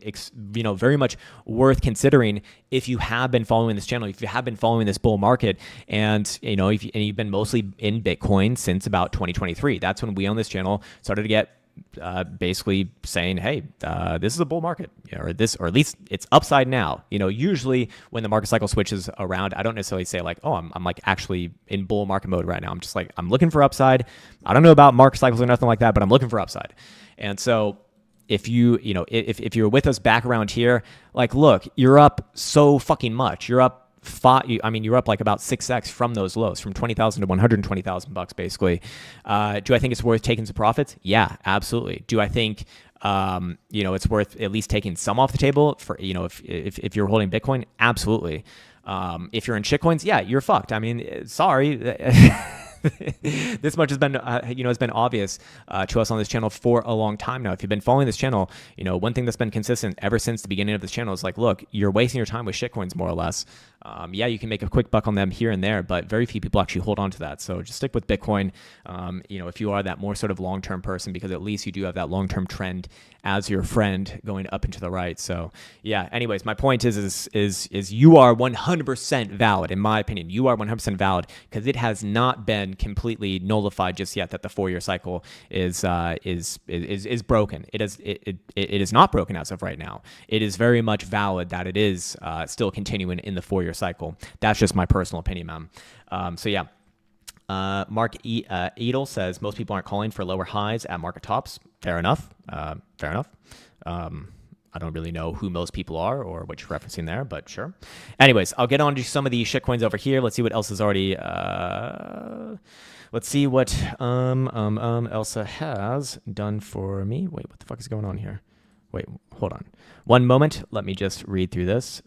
you know, very much worth considering if you have been following this channel, if you have been following this bull market, and you know, and you've been mostly in Bitcoin since about 2023. That's when we on this channel started to get basically saying, hey, this is a bull market, you know, or at least it's upside now. You know, usually when the market cycle switches around, I don't necessarily say like, oh, I'm like actually in bull market mode right now. I'm just like, I'm looking for upside. I don't know about market cycles or nothing like that, but I'm looking for upside. And so if you you're with us back around here, like, look, you're up so fucking much. You're up you're up like about 6x from those lows, from 20,000 to 120,000 bucks, basically. Do I think it's worth taking some profits? Yeah, absolutely. Do I think, you know, it's worth at least taking some off the table for, you know, if you're holding Bitcoin? Absolutely. If you're in shitcoins, yeah, you're fucked. I mean, sorry. This much has been, has been obvious to us on this channel for a long time now. If you've been following this channel, you know, one thing that's been consistent ever since the beginning of this channel is like, look, you're wasting your time with shitcoins, more or less. Yeah, you can make a quick buck on them here and there, but very few people actually hold on to that. So just stick with Bitcoin, you know, if you are that more sort of long-term person, because at least you do have that long-term trend as your friend going up and to the right. So yeah, anyways, my point is you are 100% valid. In my opinion, you are 100% valid because it has not been completely nullified just yet that the 4-year cycle is broken. It is not broken as of right now. It is very much valid that it is still continuing in the 4-year cycle. That's just my personal opinion, man. So yeah. Mark Edel says most people aren't calling for lower highs at market tops. Fair enough. Fair enough. I don't really know who most people are or what you're referencing there, but sure. Anyways, I'll get on to some of the shitcoins over here. Let's see what else is already. Let's see what Elsa has done for me. Wait, what the fuck is going on here? Wait, hold on. One moment. Let me just read through this.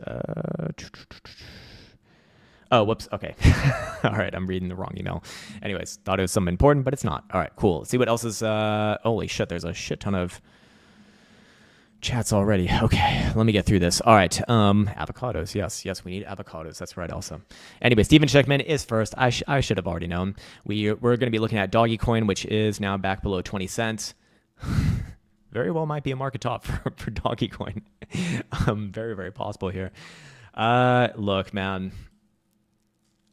Oh, whoops. Okay. All right. I'm reading the wrong email. Anyways, thought it was something important, but it's not. All right, cool. Let's see what else is. Holy shit. There's a shit ton of chats already. Okay. Let me get through this. All right. Avocados. Yes. We need avocados. That's right. Also. Anyway, Steven Sheckman is first. I should have already known. We're going to be looking at Dogecoin, which is now back below 20 cents. Very well might be a market top for Dogecoin. Very, very possible here. Look, man.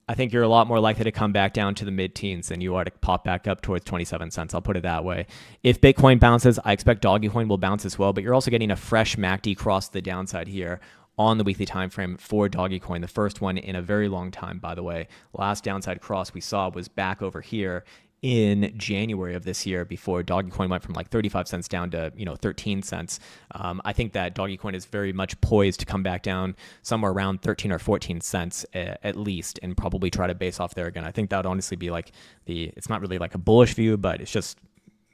I think you're a lot more likely to come back down to the mid-teens than you are to pop back up towards 27 cents. I'll put it that way. If Bitcoin bounces, I expect Dogecoin will bounce as well, but you're also getting a fresh MACD cross to the downside here on the weekly time frame for Dogecoin, the first one in a very long time, by the way. Last downside cross we saw was back over here in January of this year before Dogecoin went from like 35 cents down to 13 cents. I think that Dogecoin is very much poised to come back down somewhere around 13 or 14 cents at least, and probably try to base off there again. I think that would honestly be like it's not really like a bullish view, but it's just,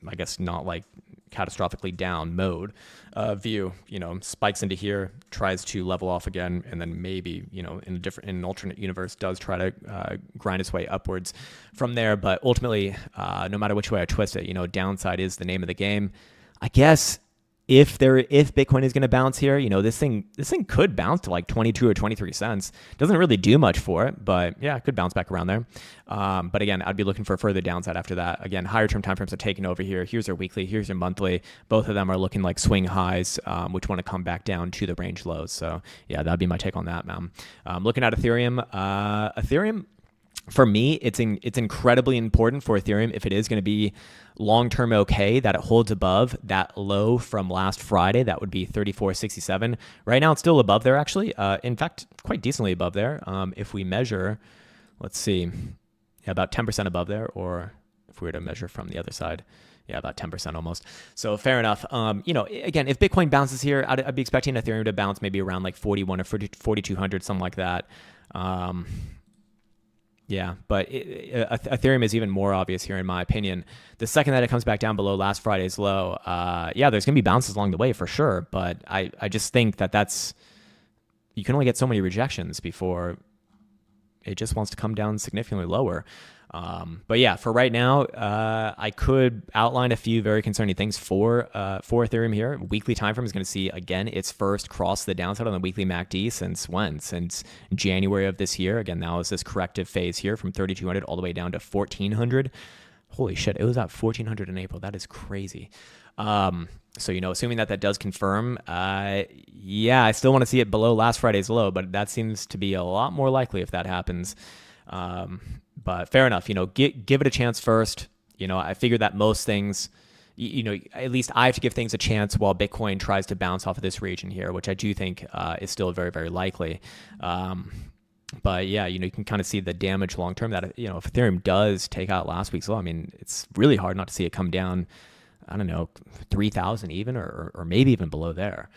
I guess, not like catastrophically down mode view. Spikes into here, tries to level off again, and then maybe in an alternate universe does try to grind its way upwards from there. But ultimately, no matter which way I twist it, downside is the name of the game. I guess if Bitcoin is going to bounce here, this thing could bounce to like 22 or 23 cents. Doesn't really do much for it, but yeah, it could bounce back around there. But again, I'd be looking for further downside after that. Again, higher term timeframes are taking over here. Here's your weekly, here's your monthly. Both of them are looking like swing highs, which want to come back down to the range lows. So yeah, that'd be my take on that, man. Looking at Ethereum, for me, it's incredibly important for Ethereum, if it is going to be long-term okay, that it holds above that low from last Friday. That would be 34.67. Right now, it's still above there, actually. In fact, quite decently above there. If we measure, let's see, about 10% above there, or if we were to measure from the other side, about 10% almost. So fair enough. Again, if Bitcoin bounces here, I'd be expecting Ethereum to bounce maybe around like 41 or 4,200, something like that. Yeah, but Ethereum is even more obvious here, in my opinion. The second that it comes back down below last Friday's low, there's going to be bounces along the way for sure. But I just think that's, you can only get so many rejections before it just wants to come down significantly lower. But yeah, for right now, I could outline a few very concerning things for Ethereum here. Weekly time frame is going to see, again, its first cross the downside on the weekly MACD since when? Since January of this year. Again, now is this corrective phase here from 3,200 all the way down to 1,400. Holy shit, it was at 1,400 in April. That is crazy. So, assuming that does confirm, I still want to see it below last Friday's low, but that seems to be a lot more likely if that happens. But fair enough, give it a chance first. I figure that most things, at least I have to give things a chance while Bitcoin tries to bounce off of this region here, which I do think is still very, very likely. But yeah, you can kind of see the damage long term that, if Ethereum does take out last week's low, it's really hard not to see it come down, I don't know, 3,000 even, or maybe even below there.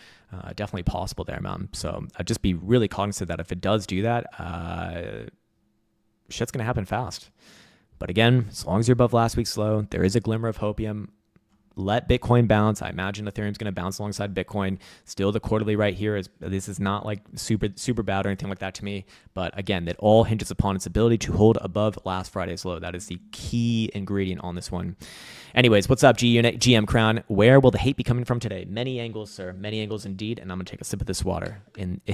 Definitely possible there, man. So I'd just be really cognizant that if it does do that, shit's going to happen fast. But again, as long as you're above last week's low, there is a glimmer of hopium. Let Bitcoin bounce. I imagine Ethereum's going to bounce alongside Bitcoin. Still, the quarterly right here this is not like super bad or anything like that to me. But again, that all hinges upon its ability to hold above last Friday's low. That is the key ingredient on this one. Anyways, what's up, G Unit, GM Crown? Where will the hate be coming from today? Many angles, sir. Many angles indeed. And I'm going to take a sip of this water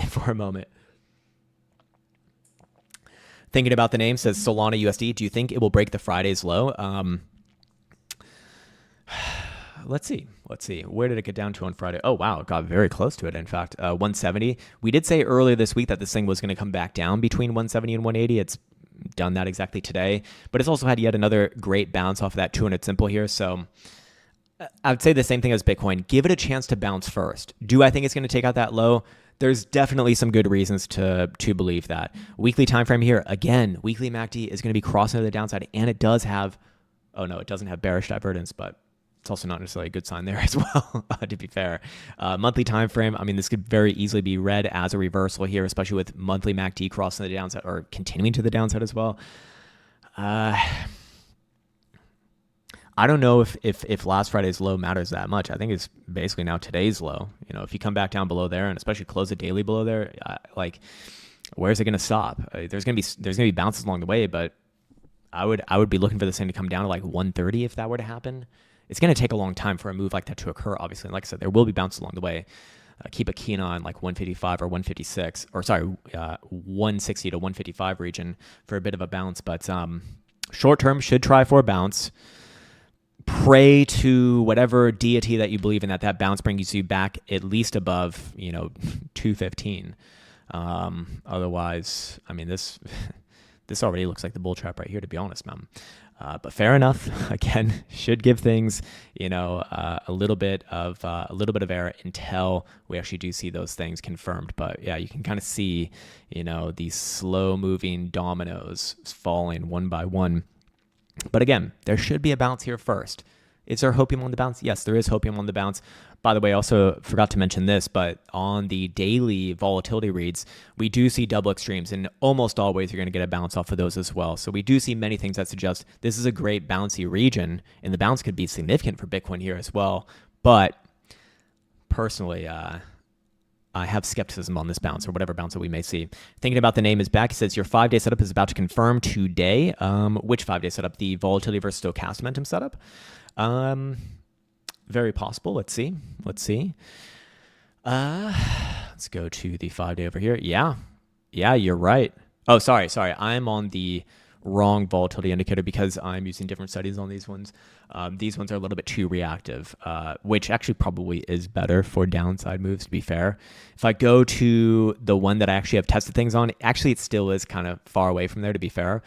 for a moment. Thinking about the name, says Solana USD. Do you think it will break the Friday's low? let's see. Where did it get down to on Friday? Oh, wow. It got very close to it. In fact, 170. We did say earlier this week that this thing was going to come back down between 170 and 180. It's done that exactly today, but it's also had yet another great bounce off of that 200 simple here. So I would say the same thing as Bitcoin. Give it a chance to bounce first. Do I think it's going to take out that low? There's definitely some good reasons to believe that. Weekly time frame here, again, weekly MACD is going to be crossing to the downside, and it does have, oh no, it doesn't have bearish divergence, but it's also not necessarily a good sign there as well, to be fair. Monthly time frame, I mean, this could very easily be read as a reversal here, especially with monthly MACD crossing the downside or continuing to the downside as well. I don't know if last Friday's low matters that much. I think it's basically now today's low. You know, if you come back down below there and especially close the daily below there, like, where's it going to stop? There's going to be bounces along the way, but I would be looking for this thing to come down to like 130 if that were to happen. It's going to take a long time for a move like that to occur, obviously. And like I said, there will be bounces along the way. Keep a keen eye on like 155 or 156, or sorry, 160 to 155 region for a bit of a bounce. But short term should try for a bounce. Pray to whatever deity that you believe in that bounce brings you back at least above, 215. Otherwise, I mean, this already looks like the bull trap right here, to be honest, man. But fair enough. Again, should give things, a little bit of error until we actually do see those things confirmed. But yeah, you can kind of see, these slow moving dominoes falling one by one. But again, there should be a bounce here first. Is there hopium on the bounce? Yes, there is hopium on the bounce. By the way, I also forgot to mention this, but on the daily volatility reads, we do see double extremes, and almost always you're going to get a bounce off of those as well. So we do see many things that suggest this is a great bouncy region, and the bounce could be significant for Bitcoin here as well. But personally, I have skepticism on this bounce or whatever bounce that we may see. Thinking about the name is back. He says your 5-day setup is about to confirm today. Which 5-day setup? The volatility versus stochastic momentum setup. Very possible. Let's see. Let's go to the 5-day over here. Yeah, you're right. Oh, sorry. I'm on the wrong volatility indicator because I'm using different studies on these ones. These ones are a little bit too reactive, which actually probably is better for downside moves, to be fair. If I go to the one that I actually have tested things on, actually it still is kind of far away from there, to be fair.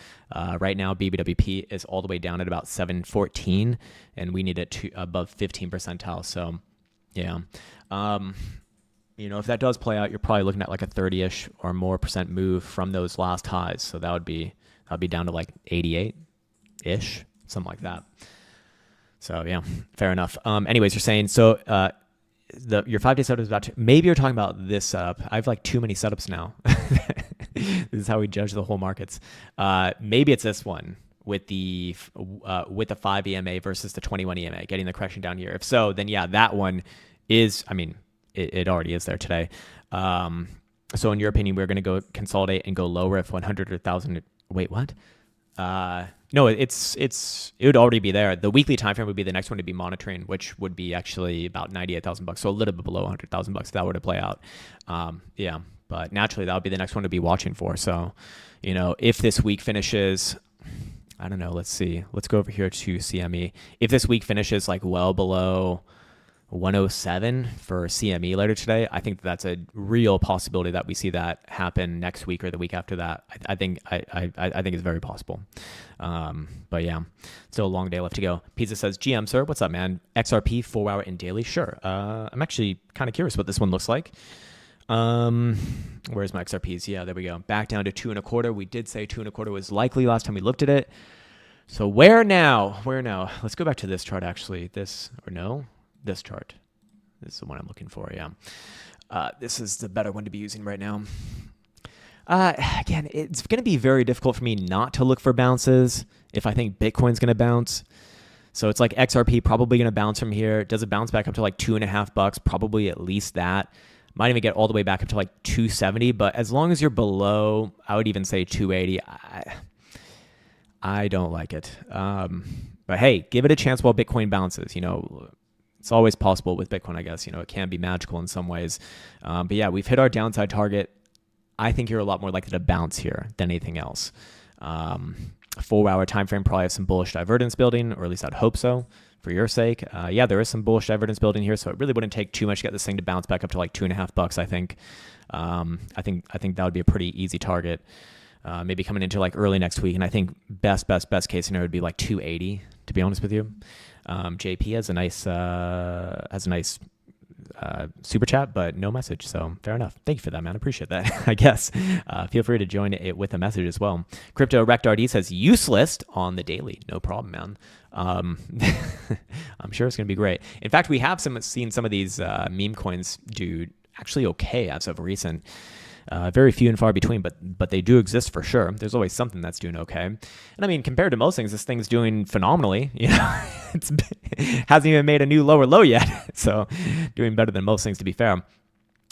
Right now, BBWP is all the way down at about 714, and we need it to above 15 percentile. So, yeah. If that does play out, you're probably looking at like a 30-ish or more % move from those last highs. So that would be down to like 88-ish, something like that. So yeah, fair enough. Anyways, you're saying, so your 5-day setup is about to, maybe you're talking about this setup. I have like too many setups now. This is how we judge the whole markets. Maybe it's this one with the 5 EMA versus the 21 EMA, getting the correction down here. If so, then yeah, that one is, I mean, it already is there today. So in your opinion, we're going to go consolidate and go lower if 100 or 1,000. Wait, what? No, it would already be there. The weekly time frame would be the next one to be monitoring, which would be actually about $98,000, so a little bit below $100,000 if that were to play out. Yeah, but naturally that would be the next one to be watching for. So, if this week finishes, I don't know. Let's see. Let's go over here to CME. If this week finishes like well below 107 for CME later today, I think that's a real possibility that we see that happen next week or the week after that. I think it's very possible. But yeah, still a long day left to go. Pizza says, GM sir, what's up, man? XRP 4-hour and daily? Sure. I'm actually kind of curious what this one looks like. Where's my XRPs? Yeah, there we go. Back down to 2.25. We did say 2.25 was likely last time we looked at it. So where now? Let's go back to this chart actually. This chart. This is the one I'm looking for, yeah. This is the better one to be using right now. Again, it's going to be very difficult for me not to look for bounces if I think Bitcoin's going to bounce. So it's like XRP probably going to bounce from here. Does it bounce back up to like $2.50? Probably at least that. Might even get all the way back up to like 270. But as long as you're below, I would even say 280. I don't like it. But hey, give it a chance while Bitcoin bounces. It's always possible with Bitcoin, I guess. It can be magical in some ways. But yeah, we've hit our downside target. I think you're a lot more likely to bounce here than anything else. 4-hour time frame probably have some bullish divergence building, or at least I'd hope so for your sake. Yeah, there is some bullish divergence building here, so it really wouldn't take too much to get this thing to bounce back up to like $2.5. I think. I think that would be a pretty easy target. Maybe coming into like early next week, and I think best case scenario would be like 280. To be honest with you, JP has a nice super chat, but no message. So fair enough. Thank you for that, man. I appreciate that. I guess. Feel free to join it with a message as well. Crypto Rect RD says useless on the daily. No problem, man. I'm sure it's gonna be great. In fact, we have seen some of these meme coins do actually okay as of recent. Very few and far between, but they do exist for sure. There's always something that's doing okay. And I mean, compared to most things, this thing's doing phenomenally. You know, it's hasn't even made a new lower low yet. So doing better than most things, to be fair.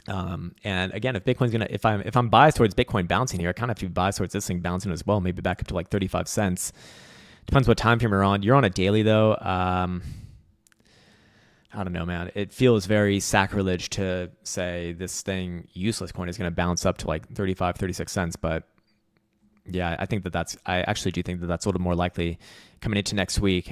And again, if Bitcoin's if I'm biased towards Bitcoin bouncing here, I kind of have to be biased towards this thing bouncing as well, maybe back up to like 35 cents. Depends what time frame you're on. You're on a daily though. I don't know, man. It feels very sacrilege to say this thing, useless coin, is going to bounce up to like 35, 36 cents. But yeah, I actually do think that that's a little more likely coming into next week.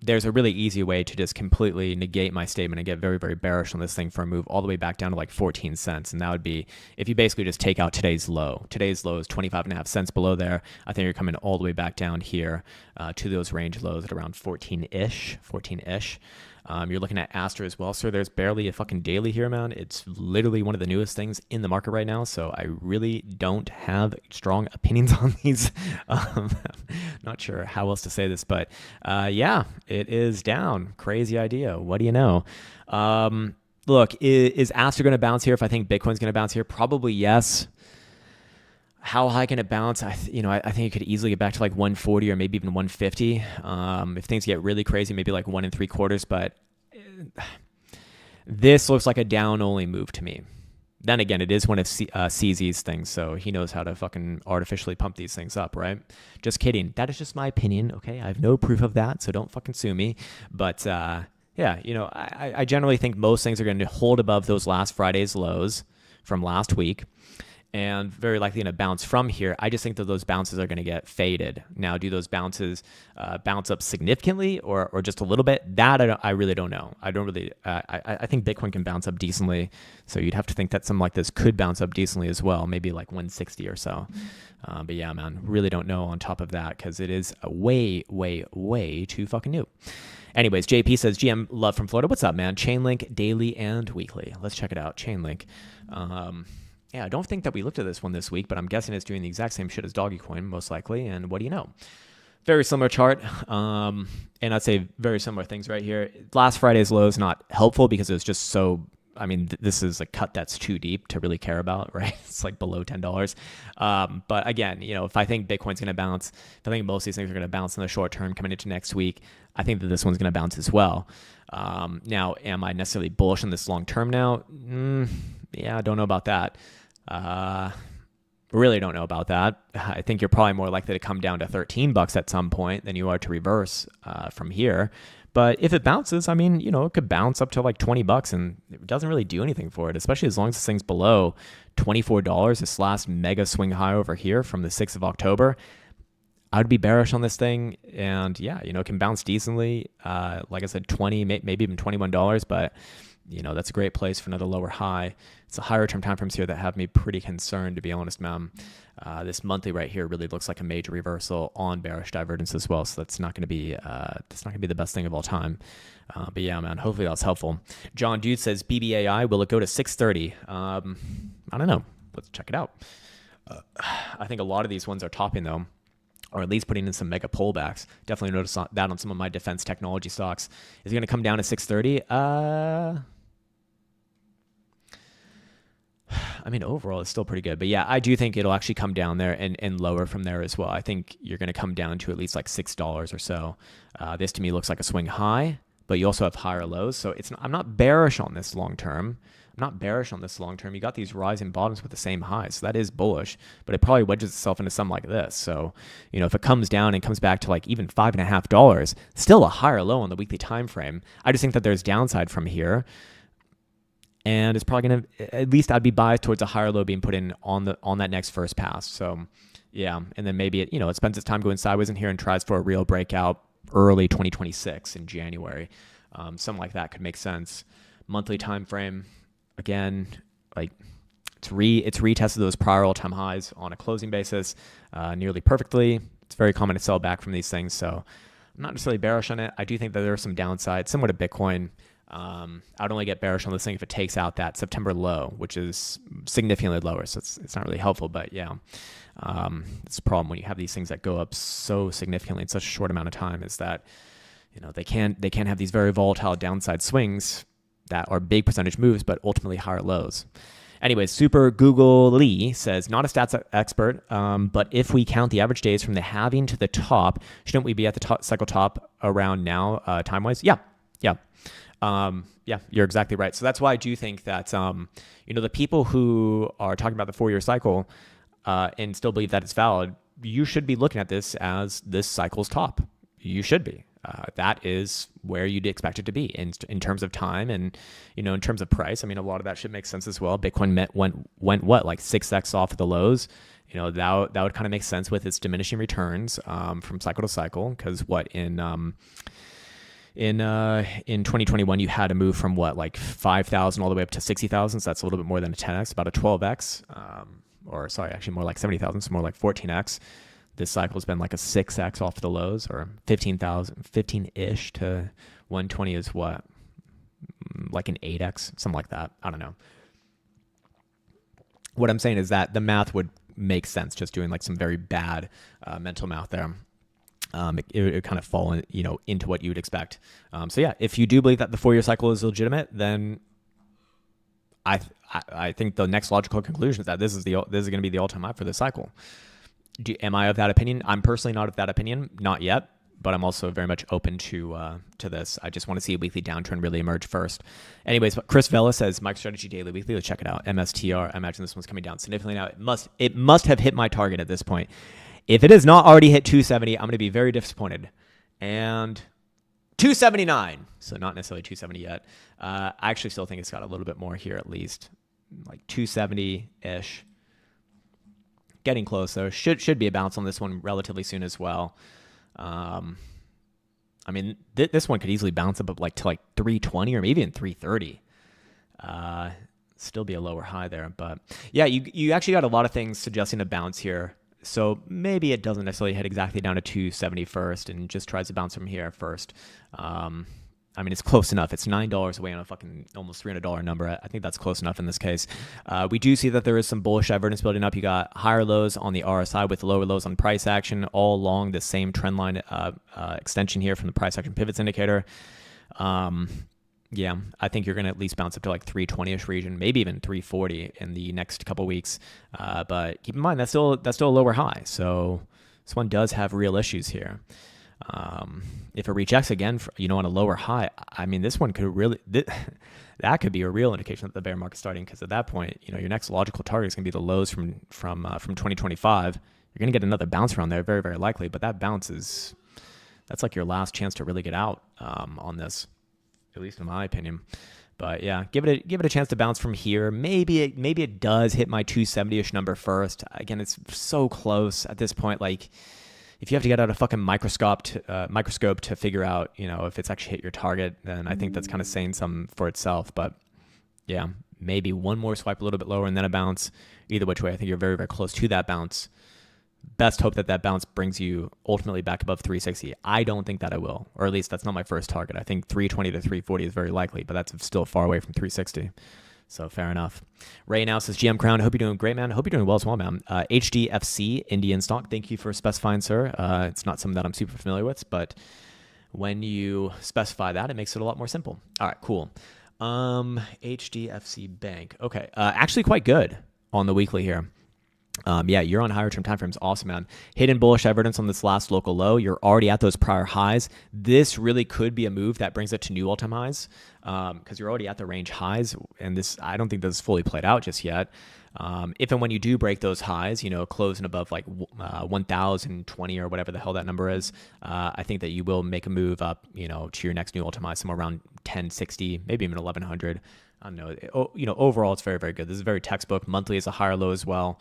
There's a really easy way to just completely negate my statement and get very, very bearish on this thing for a move all the way back down to like 14 cents. And that would be if you basically just take out today's low. Today's low is 25.5 cents below there. I think you're coming all the way back down here to those range lows at around 14-ish. You're looking at ASTER as well, sir. There's barely a fucking daily here, man. It's literally one of the newest things in the market right now, so I really don't have strong opinions on these. Not sure how else to say this, but yeah, it is down. Crazy idea. What do you know? Look, is ASTER going to bounce here? If I think Bitcoin's going to bounce here, probably yes. How high can it bounce? I think it could easily get back to like 140 or maybe even 150. If things get really crazy, maybe like 1 3/4. But this looks like a down-only move to me. Then again, it is one of CZ's things, so he knows how to fucking artificially pump these things up, right? Just kidding. That is just my opinion, okay? I have no proof of that, so don't fucking sue me. But yeah, I generally think most things are going to hold above those last Friday's lows from last week, and very likely going to bounce from here. I just think that those bounces are going to get faded. Now, do those bounces bounce up significantly or just a little bit? That I really don't know. I think Bitcoin can bounce up decently. So you'd have to think that something like this could bounce up decently as well, maybe like 160 or so. But yeah, man, really don't know on top of that because it is way, way, way too fucking new. Anyways, JP says, GM Love from Florida. What's up, man? Chainlink daily and weekly. Let's check it out. Chainlink. Yeah, I don't think that we looked at this one this week, but I'm guessing it's doing the exact same shit as Dogecoin, most likely. And what do you know? Very similar chart. And I'd say very similar things right here. Last Friday's low is not helpful because it was just so, I mean, this is a cut that's too deep to really care about, right? It's like below $10. But again, if I think Bitcoin's going to bounce, if I think most of these things are going to bounce in the short term coming into next week, I think that this one's going to bounce as well. Now, am I necessarily bullish on this long term now? Yeah, I don't know about that. Really don't know about that. I think you're probably more likely to come down to $13 at some point than you are to reverse from here. But if it bounces, I mean, it could bounce up to like $20 and it doesn't really do anything for it, especially as long as this thing's below $24, this last mega swing high over here from the 6th of October. I would be bearish on this thing. And yeah, it can bounce decently. Like I said, 20, maybe even $21, but that's a great place for another lower high. It's the higher term time frames here that have me pretty concerned, to be honest, man. This monthly right here really looks like a major reversal on bearish divergence as well. So that's not going to be the best thing of all time. But yeah, man, hopefully that's helpful. John Dude says BBAI, will it go to 630? I don't know. Let's check it out. I think a lot of these ones are topping though, or at least putting in some mega pullbacks. Definitely notice that on some of my defense technology stocks. Is it going to come down to 630? I mean, overall, it's still pretty good. But yeah, I do think it'll actually come down there and lower from there as well. I think you're going to come down to at least like $6 or so. This to me looks like a swing high, but you also have higher lows. So I'm not bearish on this long term. You got these rising bottoms with the same highs. So that is bullish, but it probably wedges itself into something like this. So, if it comes down and comes back to like even $5.50, still a higher low on the weekly time frame. I just think that there's downside from here. And it's probably going to, at least I'd be biased towards a higher low being put in on that next first pass. So Yeah, and then maybe it, it spends its time going sideways in here and tries for a real breakout early 2026 in January. Something like that could make sense. Monthly time frame, again, like it's retested those prior all-time highs on a closing basis nearly perfectly. It's very common to sell back from these things, so I'm not necessarily bearish on it. I do think that there are some downsides, similar to Bitcoin. I'd only get bearish on this thing if it takes out that September low, which is significantly lower. So it's not really helpful, but yeah, it's a problem when you have these things that go up so significantly in such a short amount of time, is that they can't have these very volatile downside swings that are big percentage moves, but ultimately higher lows. Anyways, Super Google Lee says, not a stats expert, but if we count the average days from the halving to the top, shouldn't we be at the top, cycle top around now, time-wise? Yeah. Yeah, you're exactly right. So that's why I do think that, the people who are talking about the 4-year cycle and still believe that it's valid, you should be looking at this as this cycle's top. You should be. That is where you'd expect it to be in terms of time and, in terms of price. I mean, a lot of that should make sense as well. Bitcoin went what, like 6x off of the lows? That would kind of make sense with its diminishing returns from cycle to cycle, because in 2021, you had to move from like 5,000 all the way up to 60,000. So that's a little bit more than a 10x, about a 12x, actually more like 70,000. So more like 14x. This cycle has been like a 6x off the lows, or 15-ish to 120 is what? Like an 8x, something like that. I don't know. What I'm saying is that the math would make sense, just doing like some very bad mental math there. It would kind of fall into what you would expect. So yeah, if you do believe that the 4-year cycle is legitimate, then I think the next logical conclusion is that this is going to be the all-time high for this cycle. Am I of that opinion? I'm personally not of that opinion, not yet, but I'm also very much open to this. I just want to see a weekly downtrend really emerge first. Anyways, Chris Vela says, MicroStrategy Daily Weekly, let's check it out. MSTR, I imagine this one's coming down significantly now. It must have hit my target at this point. If it has not already hit 270, I'm going to be very disappointed. And 279, so not necessarily 270 yet. I actually still think it's got a little bit more here, at least like 270-ish. Getting close though. Should be a bounce on this one relatively soon as well. I mean, this one could easily bounce up to like 320 or maybe even 330. Still be a lower high there, but yeah, you actually got a lot of things suggesting a bounce here. So maybe it doesn't necessarily hit exactly down to 270 first and just tries to bounce from here first. I mean, it's close enough. It's $9 away on a fucking almost $300 number. I think that's close enough in this case. We do see that there is some bullish divergence building up. You got higher lows on the RSI with lower lows on price action, all along the same trend line extension here from the price action pivots indicator. Yeah, I think you're going to at least bounce up to like 320-ish region, maybe even 340 in the next couple weeks. But keep in mind, that's still a lower high. So this one does have real issues here. If it rejects again, on a lower high, I mean, this one could really, that could be a real indication that the bear market's starting, because at that point, your next logical target is going to be the lows from 2025. You're going to get another bounce around there, very, very likely. But that bounce that's like your last chance to really get out on this, at least in my opinion. But yeah, give it a chance to bounce from here. Maybe it does hit my 270-ish number first. Again, it's so close at this point. Like, if you have to get out a fucking microscope to figure out, if it's actually hit your target, then I think that's kind of saying something for itself. But yeah, maybe one more swipe a little bit lower and then a bounce. Either which way, I think you're very, very close to that bounce. Best hope that bounce brings you ultimately back above 360. I don't think that it will, or at least that's not my first target. I think 320 to 340 is very likely, but that's still far away from 360. So fair enough. Ray now says, GM Crown, hope you're doing great, man. Hope you're doing well as well, man. HDFC, Indian stock. Thank you for specifying, sir. It's not something that I'm super familiar with, but when you specify that, it makes it a lot more simple. All right, cool. HDFCBANK. Okay, actually quite good on the weekly here. Yeah, you're on higher term time frames. Awesome, man. Hidden bullish evidence on this last local low. You're already at those prior highs. This really could be a move that brings it to new all-time highs, because you're already at the range highs, and this, I don't think this is fully played out just yet. If and when you do break those highs, closing above like 1,020 or whatever the hell that number is, I think that you will make a move up, to your next new all-time high, somewhere around 1060, maybe even 1100. I don't know. Overall, it's very, very good. This is very textbook. Monthly is a higher low as well.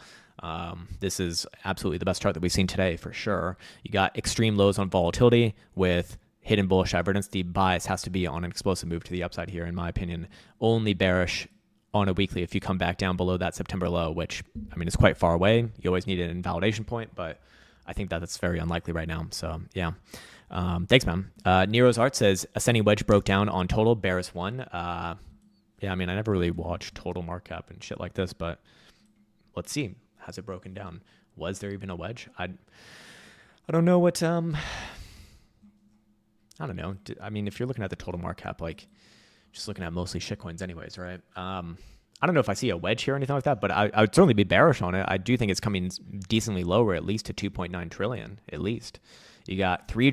This is absolutely the best chart that we've seen today for sure. You got extreme lows on volatility with hidden bullish divergence. The bias has to be on an explosive move to the upside here, in my opinion. Only bearish on a weekly if you come back down below that September low, which, is quite far away. You always need an invalidation point, but I think that that's very unlikely right now. So, yeah. Thanks, man. Nero's Art says, ascending wedge broke down on total, bearish one. Yeah, I never really watched total market cap and shit like this, but let's see. Has it broken down? Was there even a wedge? I don't know what, I don't know. If you're looking at the total market cap, like just looking at mostly shitcoins anyways, right? I don't know if I see a wedge here or anything like that, but I would certainly be bearish on it. I do think it's coming decently lower, at least to 2.9 trillion, at least. You got 4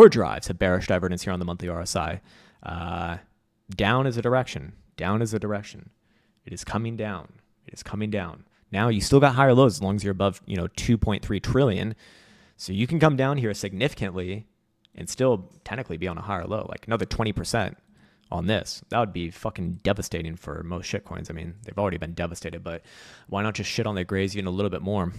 drives of bearish divergence here on the monthly RSI. Down is a direction. Down is a direction. It is coming down. It is coming down. Now you still got higher lows as long as you're above, 2.3 trillion. So you can come down here significantly and still technically be on a higher low, like another 20% on this. That would be fucking devastating for most shitcoins. They've already been devastated, but why not just shit on their grays even a little bit more?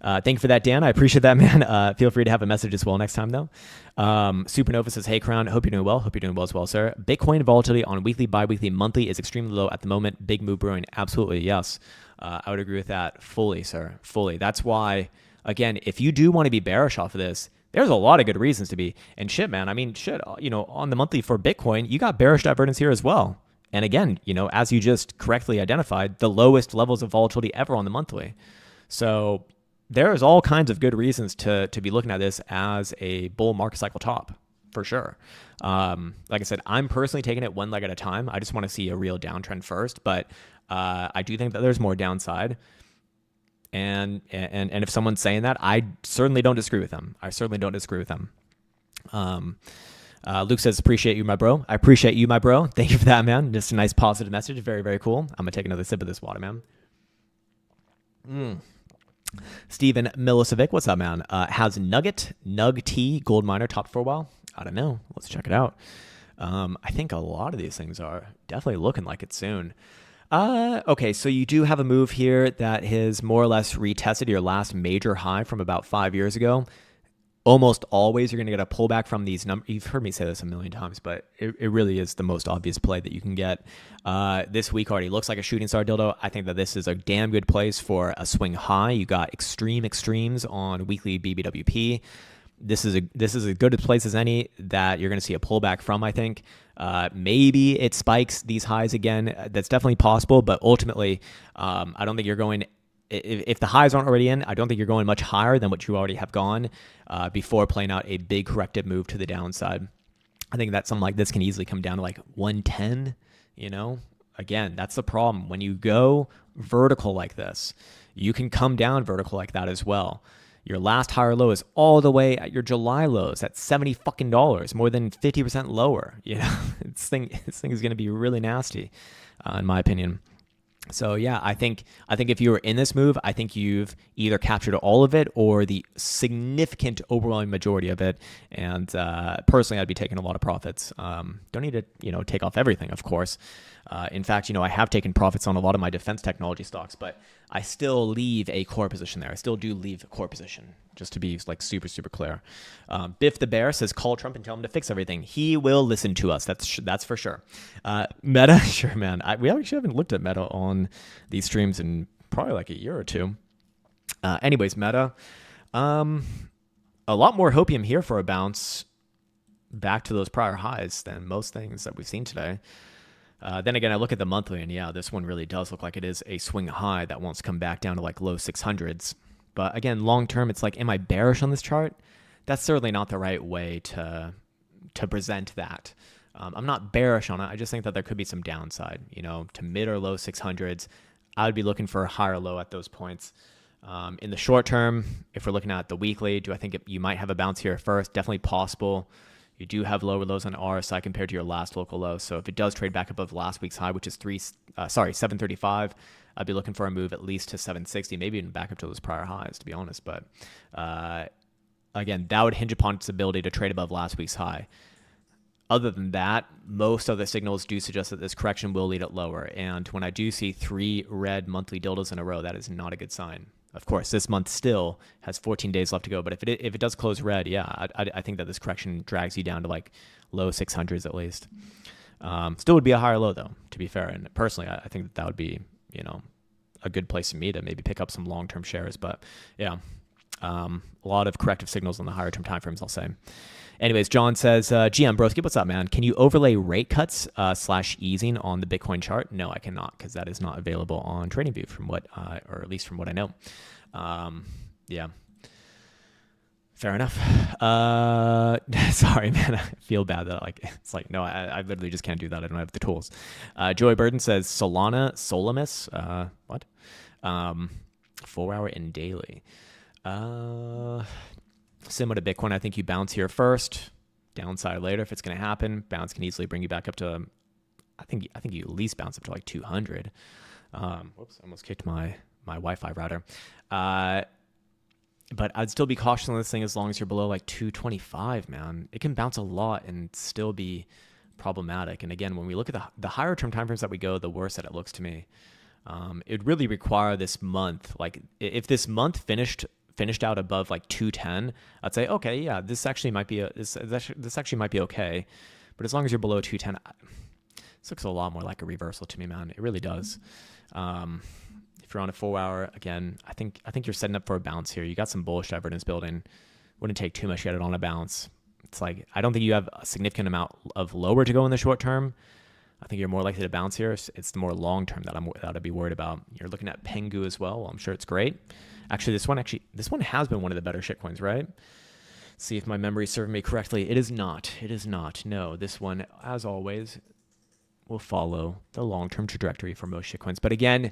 Thank you for that, Dan. I appreciate that, man. Feel free to have a message as well next time, though. Supernova says, hey, Crown, hope you're doing well. Hope you're doing well as well, sir. Bitcoin volatility on weekly, bi-weekly, monthly is extremely low at the moment. Big move brewing. Absolutely, yes. I would agree with that fully, sir. Fully. That's why, again, if you do want to be bearish off of this, there's a lot of good reasons to be. And shit, man, on the monthly for Bitcoin, you got bearish divergence here as well. And again, as you just correctly identified, the lowest levels of volatility ever on the monthly. So there's all kinds of good reasons to be looking at this as a bull market cycle top, for sure. Like I said, I'm personally taking it one leg at a time. I just want to see a real downtrend first, but I do think that there's more downside. And if someone's saying that, I certainly don't disagree with them. Luke says, appreciate you, my bro. I appreciate you, my bro. Thank you for that, man. Just a nice positive message. Very, very cool. I'm going to take another sip of this water, man. Steven Milicevic, what's up, man? Has NUGT gold miner topped for a while? I don't know. Let's check it out. I think a lot of these things are definitely looking like it soon. Okay, so you do have a move here that has more or less retested your last major high from about 5 years ago. Almost always you're going to get a pullback from these numbers. You've heard me say this a million times, but it really is the most obvious play that you can get. This week already looks like a shooting star dildo. I think that this is a damn good place for a swing high. You got extremes on weekly BBWP. This is as good a place as any that you're going to see a pullback from, I think. Maybe it spikes these highs again. That's definitely possible, but ultimately, I don't think you're going... If the highs aren't already in, I don't think you're going much higher than what you already have gone before playing out a big corrective move to the downside. I think that something like this can easily come down to like 110, Again, that's the problem. When you go vertical like this, you can come down vertical like that as well. Your last higher low is all the way at your July lows at $70 fucking, more than 50% lower. This thing is going to be really nasty, in my opinion. So yeah, I think if you were in this move, I think you've either captured all of it or the significant overwhelming majority of it. And personally, I'd be taking a lot of profits. Don't need to take off everything, of course. In fact, I have taken profits on a lot of my defense technology stocks, but I still leave a core position there. I still do leave a core position, just to be like super, super clear. Biff the Bear says, call Trump and tell him to fix everything. He will listen to us. That's for sure. Meta, sure, man. We actually haven't looked at Meta on these streams in probably like a year or two. Anyways, Meta, a lot more hopium here for a bounce back to those prior highs than most things that we've seen today. Then again, I look at the monthly, and yeah, this one really does look like it is a swing high that wants to come back down to like low 600s. But again, long term, it's like, am I bearish on this chart? That's certainly not the right way to present that. I'm not bearish on it. I just think that there could be some downside, to mid or low 600s. I would be looking for a higher low at those points. In the short term, if we're looking at the weekly, do I think you might have a bounce here first? Definitely possible. You do have lower lows on RSI compared to your last local low. So if it does trade back above last week's high, which is 735, I'd be looking for a move at least to 760, maybe even back up to those prior highs, to be honest. But again, that would hinge upon its ability to trade above last week's high. Other than that, most of the signals do suggest that this correction will lead it lower. And when I do see 3 red monthly dildos in a row, that is not a good sign. Of course, this month still has 14 days left to go. But if it does close red, yeah, I think that this correction drags you down to like low 600s at least. Still would be a higher low, though, to be fair. And personally, I think that would be, a good place for me to maybe pick up some long-term shares. But yeah, a lot of corrective signals on the higher term timeframes, I'll say. Anyways, John says, GM Broski, what's up, man? Can you overlay rate cuts / easing on the Bitcoin chart? No, I cannot, because that is not available on TradingView from what, or at least from what I know. Yeah. Fair enough. Sorry, man. I feel bad that it's like, no, I literally just can't do that. I don't have the tools. Joey Burden says Solamus, what? 4 hour and daily. Similar to Bitcoin, I think you bounce here first, downside later if it's going to happen. Bounce can easily bring you back up to, I think you at least bounce up to like 200. Whoops, I almost kicked my Wi-Fi router. But I'd still be cautious on this thing as long as you're below like 225, man. It can bounce a lot and still be problematic. And again, when we look at the higher term timeframes that we go, the worse that it looks to me. It'd really require this month. Like if this month finished out above like 210, I'd say, okay, yeah, this actually might be this actually might be okay. But as long as you're below 210, this looks a lot more like a reversal to me, man. It really does. If you're on a 4 hour, again, I think you're setting up for a bounce here. You got some bullish evidence building. Wouldn't take too much to get it on a bounce. It's like, I don't think you have a significant amount of lower to go in the short term. I think you're more likely to bounce here. It's the more long term that I'd be worried about. You're looking at PENGU as well. I'm sure it's great. Actually, this one has been one of the better shitcoins, right? See if my memory serves me correctly. It is not. It is not. No, this one, as always, will follow the long-term trajectory for most shitcoins. But again,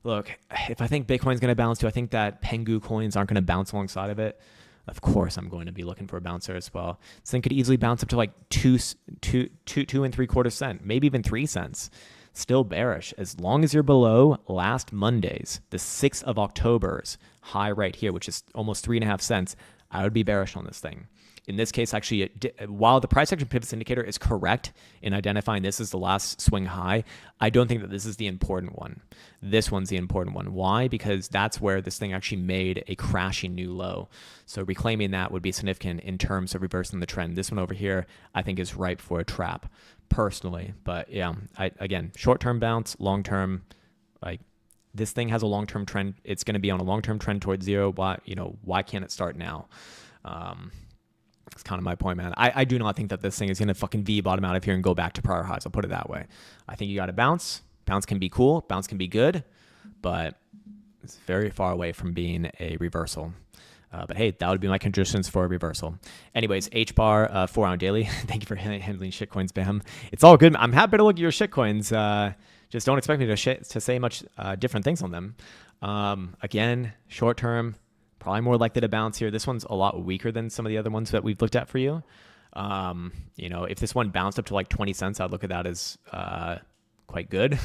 look, if I think Bitcoin's going to bounce too, I think that PENGU coins aren't going to bounce alongside of it. Of course, I'm going to be looking for a bouncer as well. This thing could easily bounce up to like 2.75 cents, maybe even 3 cents. Still bearish as long as you're below last Monday's, the 6th of October's high right here, which is almost 3.5 cents. I would be bearish on this thing. In this case, actually, while the price action pivots indicator is correct in identifying this as the last swing high, I don't think that this is the important one. This one's the important one. Why? Because that's where this thing actually made a crashing new low. So reclaiming that would be significant in terms of reversing the trend. This one over here, I think, is ripe for a trap, personally. But yeah, again, short-term bounce, long-term, like this thing has a long-term trend. It's going to be on a long-term trend towards zero. Why can't it start now? That's kind of my point, man. I do not think that this thing is going to fucking V bottom out of here and go back to prior highs. I'll put it that way. I think you got to bounce. Bounce can be cool. Bounce can be good, but it's very far away from being a reversal. But hey, that would be my conditions for a reversal. Anyways, HBAR 4 hour daily. Thank you for handling shitcoins, Bam. It's all good. I'm happy to look at your shitcoins. Just don't expect me to say much different things on them. Again, short term, probably more likely to bounce here. This one's a lot weaker than some of the other ones that we've looked at for you. If this one bounced up to like 20 cents, I'd look at that as quite good.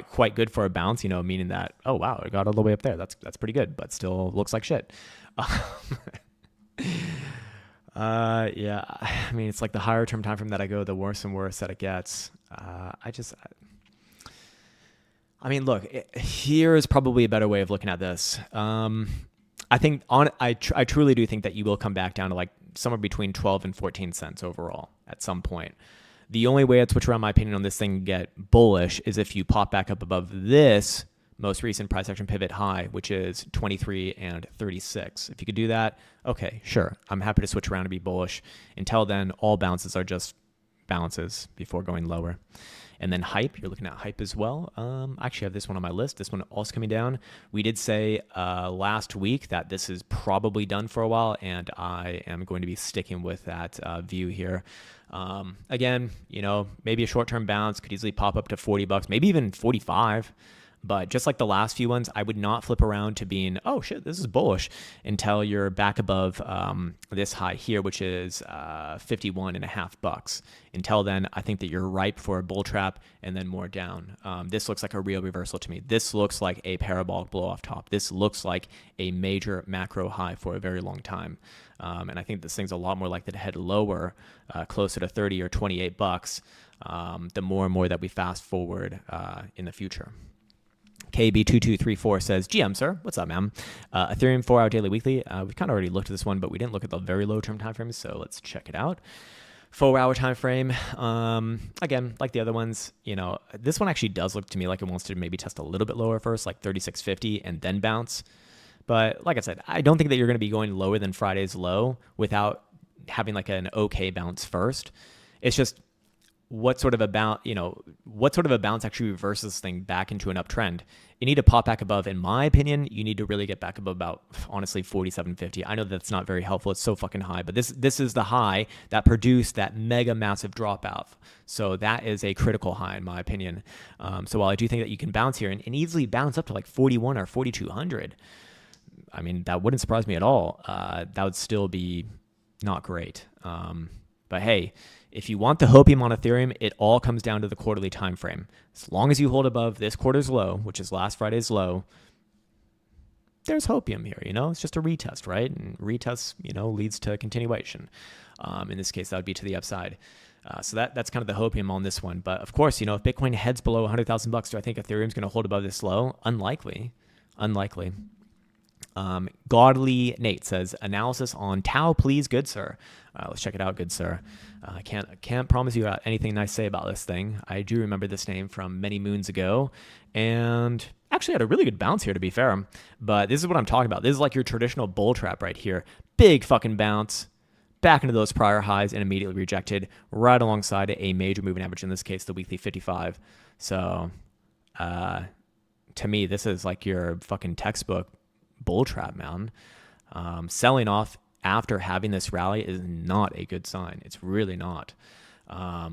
Quite good for a bounce, meaning that, oh, wow, it got all the way up there. That's pretty good, but still looks like shit. Yeah, I mean, it's like the higher term time frame that I go, the worse and worse that it gets. Look, here is probably a better way of looking at this. I truly do think that you will come back down to like somewhere between 12 and 14 cents overall at some point. The only way I'd switch around my opinion on this thing and get bullish is if you pop back up above this most recent price action pivot high, which is 23 and 36. If you could do that, okay, sure. I'm happy to switch around and be bullish. Until then, all bounces are just bounces before going lower. And then hype, you're looking at hype as well. I actually have this one on my list. This one also coming down. We did say last week that this is probably done for a while, and I am going to be sticking with that view here. Again, maybe a short-term bounce could easily pop up to $40, maybe even 45. But just like the last few ones, I would not flip around to being, oh shit, this is bullish until you're back above this high here, which is 51.5 bucks. Until then, I think that you're ripe for a bull trap and then more down. This looks like a real reversal to me. This looks like a parabolic blow off top. This looks like a major macro high for a very long time. And I think this thing's a lot more likely to head lower, closer to 30 or 28 bucks, the more and more that we fast forward in the future. KB2234 says, GM, sir. What's up, ma'am? Ethereum 4-hour daily weekly. We kind of already looked at this one, but we didn't look at the very low term time frames, so let's check it out. 4-hour time frame. Again, like the other ones, this one actually does look to me like it wants to maybe test a little bit lower first, like 3650, and then bounce. But like I said, I don't think that you're going to be going lower than Friday's low without having like an okay bounce first. It's just what sort of a bounce actually reverses this thing back into an uptrend. You need to pop back above, in my opinion, you need to really get back above about, honestly, 47.50. I know that's not very helpful. It's so fucking high, but this is the high that produced that mega massive dropout. So that is a critical high, in my opinion. So while I do think that you can bounce here and easily bounce up to like 41 or 4,200, I mean, that wouldn't surprise me at all. That would still be not great. But hey, if you want the hopium on Ethereum, it all comes down to the quarterly time frame. As long as you hold above this quarter's low, which is last Friday's low, there's hopium here. It's just a retest, right? And retest, leads to continuation. In this case, that would be to the upside. So that's kind of the hopium on this one. But of course, if Bitcoin heads below 100,000 bucks, do I think Ethereum's going to hold above this low? Unlikely. Godly Nate says, analysis on Tau, please, good sir. Let's check it out, good sir. I can't promise you anything nice to say about this thing. I do remember this name from many moons ago, and actually had a really good bounce here, to be fair. But this is what I'm talking about. This is like your traditional bull trap right here. Big fucking bounce, back into those prior highs, and immediately rejected right alongside a major moving average, in this case, the weekly 55. So, to me, this is like your fucking textbook bull trap, man. Selling off after having this rally is not a good sign. It's really not. I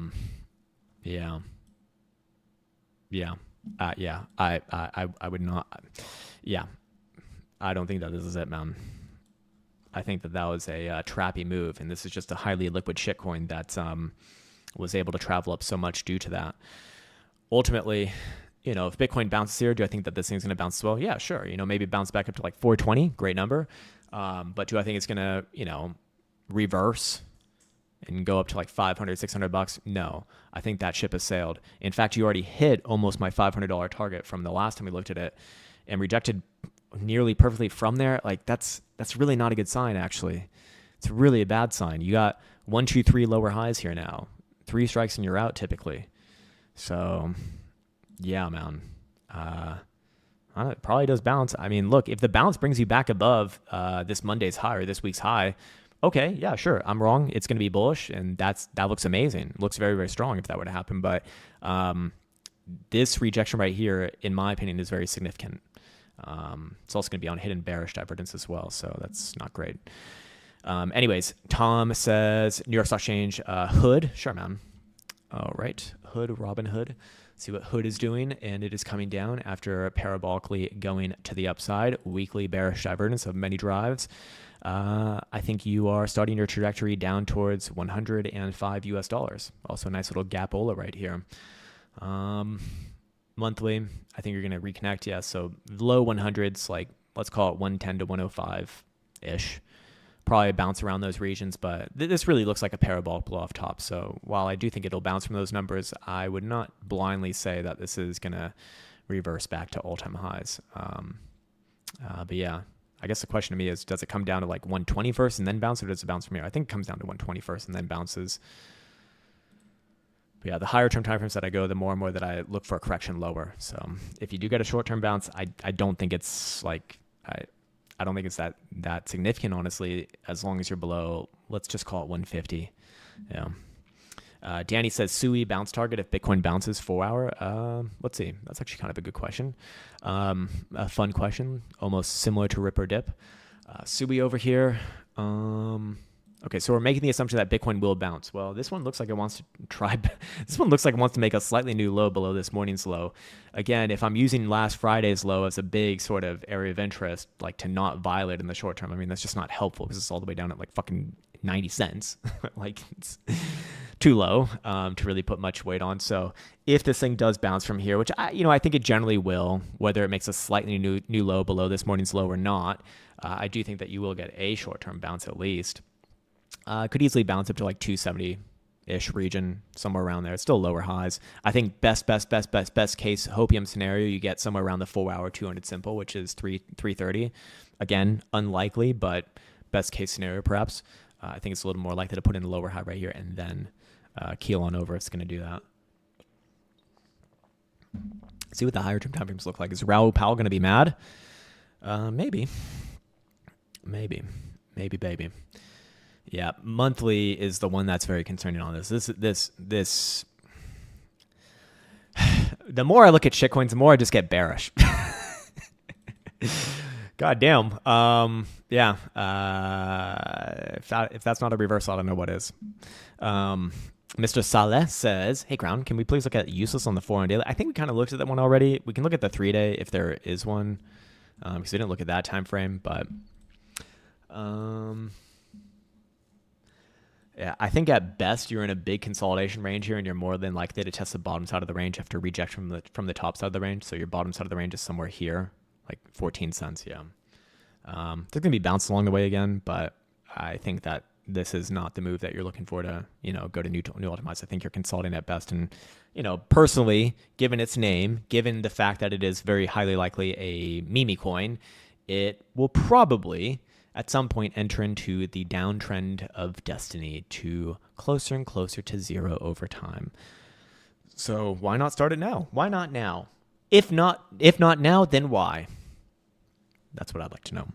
would not. Yeah, I don't think that this is it, man. I think that was a trappy move, and this is just a highly liquid shitcoin that was able to travel up so much due to that. Ultimately, if Bitcoin bounces here, do I think that this thing's going to bounce as well? Yeah, sure. Maybe bounce back up to like 420, great number. But do I think it's going to, reverse and go up to like 500, 600 bucks? No, I think that ship has sailed. In fact, you already hit almost my $500 target from the last time we looked at it and rejected nearly perfectly from there. Like that's really not a good sign, actually. It's really a bad sign. You got 1, 2, 3 lower highs here now, 3 strikes and you're out typically. So yeah, man. It probably does bounce. I mean, look, if the bounce brings you back above this Monday's high or this week's high, okay, yeah, sure. I'm wrong. It's going to be bullish, and that looks amazing. It looks very, very strong if that were to happen. But this rejection right here, in my opinion, is very significant. It's also going to be on hidden bearish divergence as well, so that's not great. Anyways, Tom says, New York Stock Exchange, Hood. Sure, man. All right, Hood, Robin Hood. See what Hood is doing, and it is coming down after parabolically going to the upside. Weekly bearish divergence of many drives. I think you are starting your trajectory down towards 105 US dollars. Also a nice little gapola right here. Monthly, I think you're going to reconnect. Yeah, so low 100s, like let's call it 110 to 105-ish. Probably bounce around those regions, but this really looks like a parabolic blow off top. So while I do think it'll bounce from those numbers, I would not blindly say that this is going to reverse back to all-time highs. But yeah, I guess the question to me is, does it come down to like 120 first and then bounce, or does it bounce from here? I think it comes down to 120 first and then bounces. But yeah, the higher term timeframes that I go, the more and more that I look for a correction lower. So if you do get a short-term bounce, I don't think it's like... I don't think it's that significant, honestly, as long as you're below, let's just call it 150. Yeah. Danny says, Sui bounce target if Bitcoin bounces 4 hour. Let's see. That's actually kind of a good question. A fun question, almost similar to Rip or Dip. Sui over here. Okay, so we're making the assumption that Bitcoin will bounce. Well, this one looks like it wants to try. This one looks like it wants to make a slightly new low below this morning's low. Again, if I'm using last Friday's low as a big sort of area of interest, like to not violate in the short term, I mean, that's just not helpful because it's all the way down at like fucking 90 cents. Like it's too low to really put much weight on. So if this thing does bounce from here, which I think it generally will, whether it makes a slightly new low below this morning's low or not, I do think that you will get a short-term bounce at least. Could easily bounce up to like 270-ish region, somewhere around there. It's still lower highs. I think best case hopium scenario, you get somewhere around the 4-hour 200 simple, which is 330. Again, unlikely, but best case scenario perhaps. I think it's a little more likely to put in a lower high right here and then keel on over if it's going to do that. See what the higher term time frames look like. Is Raoul Powell going to be mad? Maybe. Yeah, monthly is the one that's very concerning on this. This. The more I look at shitcoins, the more I just get bearish. God damn. Yeah. If that's not a reversal, I don't know what is. Mr. Saleh says, "Hey, Crown, can we please look at useless on the 4-hour daily?" I think we kind of looked at that one already. We can look at the 3-day if there is one, because we didn't look at that time frame. But yeah, I think at best you're in a big consolidation range here, and you're more than likely to test the bottom side of the range after reject from the top side of the range. So your bottom side of the range is somewhere here, like 14 cents. Yeah, they're gonna be bounced along the way again, but I think that this is not the move that you're looking for to go to new optimize. I think you're consolidating at best, and personally, given its name, given the fact that it is very highly likely a meme coin, it will probably at some point enter into the downtrend of destiny to closer and closer to zero over time. So why not start it now? Why not now? If not now, then why? That's what I'd like to know.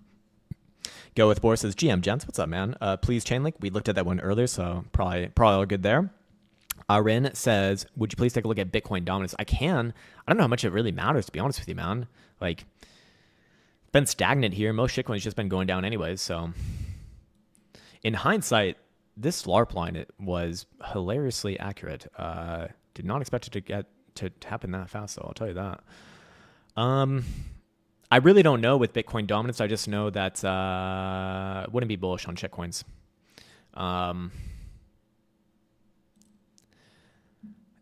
Go with Boris says, GM gents, what's up, man? Please Chainlink. We looked at that one earlier, so probably all good there. Rin says, would you please take a look at Bitcoin dominance? I can. I don't know how much it really matters, to be honest with you, man. Like, been stagnant here. Most shitcoins just been going down anyways. So in hindsight, this LARP line, it was hilariously accurate. Did not expect it to happen that fast, though. I'll tell you that. I really don't know with Bitcoin dominance. I just know that wouldn't be bullish on shitcoins.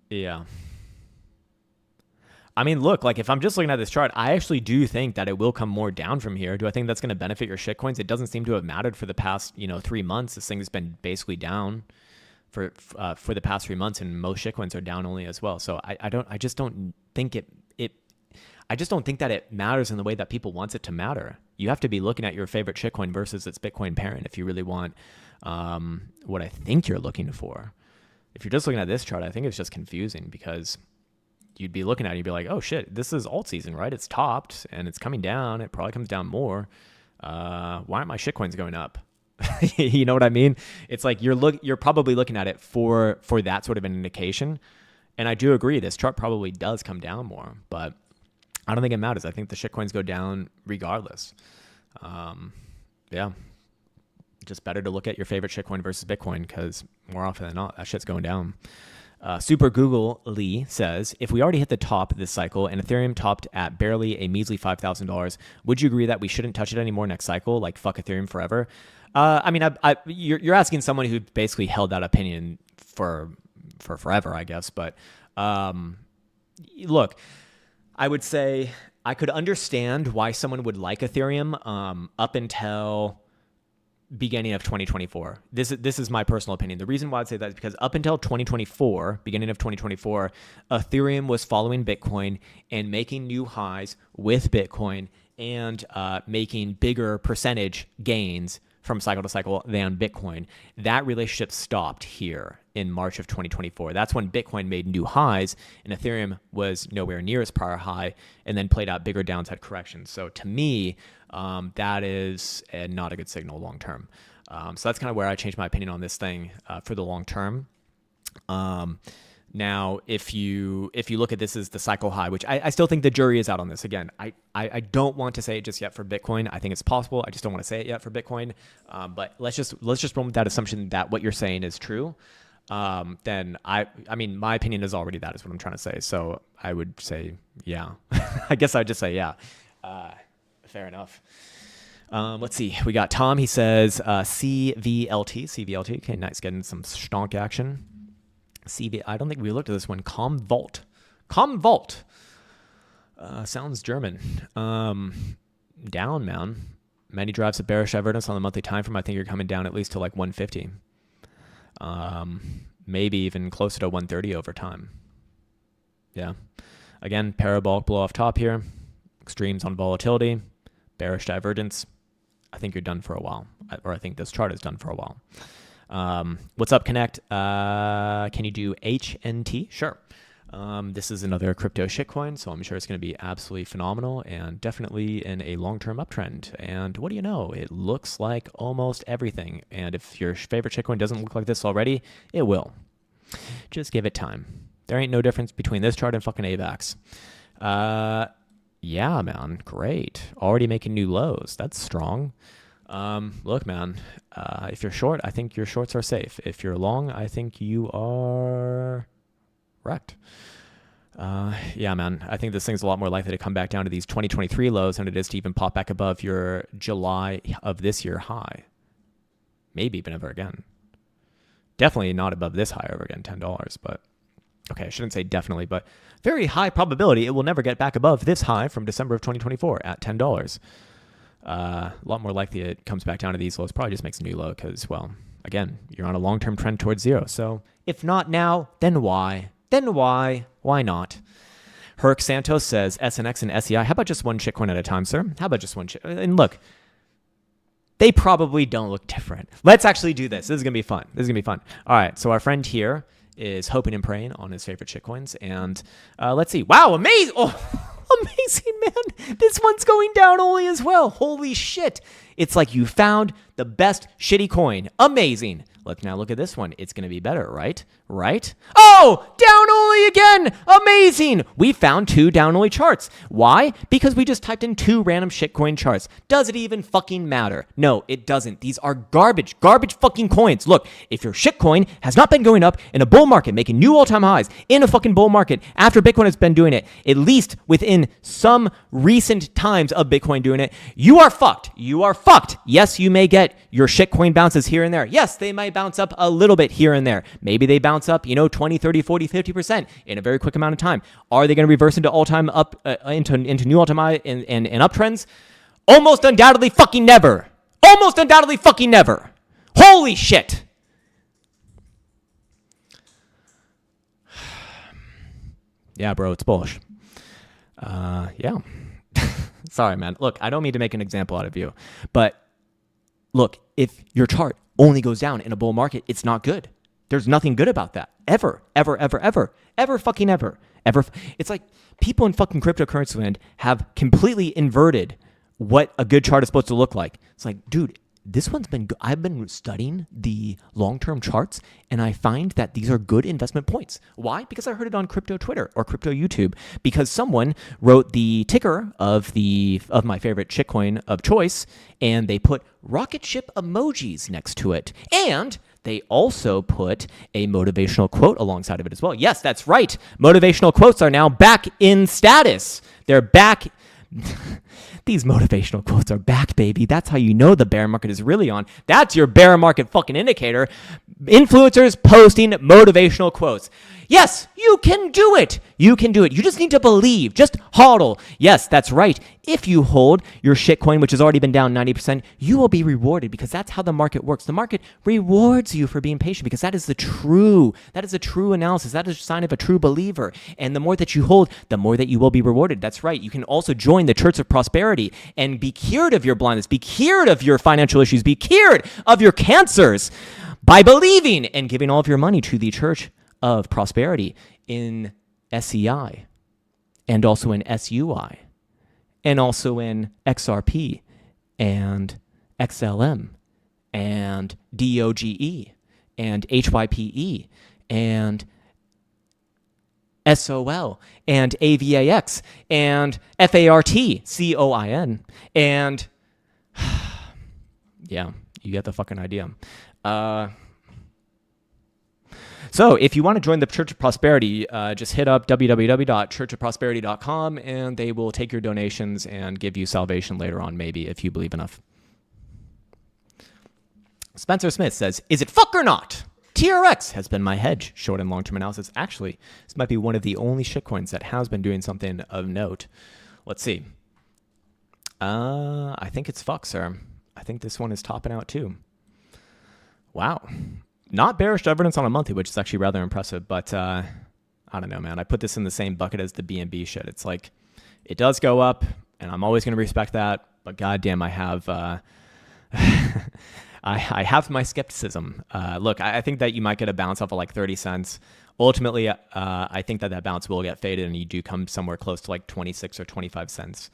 Yeah. I mean, look, like if I'm just looking at this chart, I actually do think that it will come more down from here. Do I think that's going to benefit your shitcoins? It doesn't seem to have mattered for the past, 3 months. This thing has been basically down for the past 3 months, and most shitcoins are down only as well. So I just don't think I just don't think that it matters in the way that people want it to matter. You have to be looking at your favorite shitcoin versus its Bitcoin parent if you really want what I think you're looking for. If you're just looking at this chart, I think it's just confusing because you'd be looking at it, you'd be like, oh shit, this is alt season, right? It's topped and it's coming down. It probably comes down more. Why aren't my shitcoins going up? You know what I mean? It's like you're probably looking at it for that sort of an indication. And I do agree, this chart probably does come down more, but I don't think it matters. I think the shitcoins go down regardless. Yeah. Just better to look at your favorite shitcoin versus Bitcoin because more often than not, that shit's going down. Super Google Lee says, if we already hit the top this cycle and Ethereum topped at barely a measly $5,000, would you agree that we shouldn't touch it anymore next cycle? Like fuck Ethereum forever? I mean, you're asking someone who basically held that opinion for forever, I guess. But look, I would say I could understand why someone would like Ethereum up until beginning of 2024. This is my personal opinion. The reason why I'd say that is because up until 2024, beginning of 2024, Ethereum was following Bitcoin and making new highs with Bitcoin and making bigger percentage gains from cycle to cycle than Bitcoin. That relationship stopped here in March of 2024. That's when Bitcoin made new highs and Ethereum was nowhere near its prior high and then played out bigger downside corrections. So to me, that is not a good signal long term. So that's kind of where I changed my opinion on this thing for the long term. Now, if you look at this as the cycle high, which I still think the jury is out on this. Again, I don't want to say it just yet for Bitcoin. I think it's possible. I just don't want to say it yet for Bitcoin. But let's just run with that assumption that what you're saying is true. Then I mean, my opinion is already that is what I'm trying to say. So I would say, yeah. I guess I'd just say, yeah. Fair enough. Let's see. We got Tom. He says CVLT. Okay, nice. Getting some stonk action. I don't think we looked at this one. Comvault. Sounds German. Down, man. Many drives of bearish divergence on the monthly time frame. I think you're coming down at least to like 150. Maybe even closer to 130 over time. Yeah. Again, parabolic blow off top here. Extremes on volatility. Bearish divergence. I think you're done for a while. Or I think this chart is done for a while. What's up, Connect? Can you do HNT? Sure. This is another crypto shitcoin, so I'm sure it's going to be absolutely phenomenal and definitely in a long-term uptrend. And what do you know? It looks like almost everything. And if your favorite shitcoin doesn't look like this already, it will. Just give it time. There ain't no difference between this chart and fucking AVAX. Yeah, man. Great. Already making new lows. That's strong. Look, man, if you're short, I think your shorts are safe. If you're long, I think you are wrecked. Yeah, man, I think this thing's a lot more likely to come back down to these 2023 lows than it is to even pop back above your July of this year high. Maybe even ever again. Definitely not above this high ever again, $10, but okay, I shouldn't say definitely, but very high probability it will never get back above this high from December of 2024 at $10. A lot more likely it comes back down to these lows. Probably just makes a new low because, well, again, you're on a long-term trend towards zero. So if not now, then why? Then why? Why not? Herc Santos says SNX and SEI. How about just one shitcoin at a time, sir? How about just one shit? And look, they probably don't look different. Let's actually do this. This is going to be fun. All right. So our friend here is hoping and praying on his favorite shitcoins. And let's see. Wow, amazing. Oh. Amazing, man. This one's going down only as well. Holy shit. It's like you found the best shitty coin. Amazing. Now look at this one. It's going to be better, right? Right? Oh, down only again. Amazing. We found two down only charts. Why? Because we just typed in two random shitcoin charts. Does it even fucking matter? No, it doesn't. These are garbage fucking coins. Look, if your shitcoin has not been going up in a bull market, making new all-time highs in a fucking bull market after Bitcoin has been doing it, at least within some recent times of Bitcoin doing it, you are fucked. You are fucked. Yes, you may get your shitcoin bounces here and there. Yes, they might bounce up a little bit here and there. Maybe they bounce up, 20, 30, 40, 50% in a very quick amount of time. Are they going to reverse into all-time up, into new all-time high and uptrends? Almost undoubtedly fucking never. Almost undoubtedly fucking never. Holy shit. Yeah, bro, it's bullish. Yeah. Sorry, man. Look, I don't mean to make an example out of you, but look, if your chart only goes down in a bull market, it's not good. There's nothing good about that. Ever fucking ever. It's like people in fucking cryptocurrency land have completely inverted what a good chart is supposed to look like. It's like, dude, this one's been good. I've been studying the long-term charts, and I find that these are good investment points. Why? Because I heard it on crypto Twitter or crypto YouTube. Because someone wrote the ticker of my favorite shitcoin of choice, and they put rocket ship emojis next to it, and they also put a motivational quote alongside of it as well. Yes, that's right. Motivational quotes are now back in status. They're back. These motivational quotes are back, baby. That's how you know the bear market is really on. That's your bear market fucking indicator. Influencers posting motivational quotes. Yes, you can do it. You can do it. You just need to believe. Just hodl. Yes, that's right. If you hold your shitcoin, which has already been down 90%, you will be rewarded because that's how the market works. The market rewards you for being patient because that is a true analysis. That is a sign of a true believer. And the more that you hold, the more that you will be rewarded. That's right. You can also join the Church of Prosperity and be cured of your blindness, be cured of your financial issues, be cured of your cancers by believing and giving all of your money to the Church of Prosperity in SEI and also in SUI and also in XRP and XLM and DOGE and HYPE and SOL and AVAX and FARTCOIN and yeah, you get the fucking idea. So if you want to join the Church of Prosperity, just hit up www.churchofprosperity.com and they will take your donations and give you salvation later on, maybe, if you believe enough. Spencer Smith says, is it fuck or not? TRX has been my hedge, short and long-term analysis. Actually, this might be one of the only shitcoins that has been doing something of note. Let's see. I think it's fuck, sir. I think this one is topping out too. Wow. Not bearish evidence on a monthly, which is actually rather impressive, but I don't know, man. I put this in the same bucket as the BNB shit. It's like, it does go up, and I'm always going to respect that, but goddamn, I have... I have my skepticism. Look, I think that you might get a bounce off of like 30 cents. Ultimately, I think that bounce will get faded and you do come somewhere close to like 26 or 25 cents.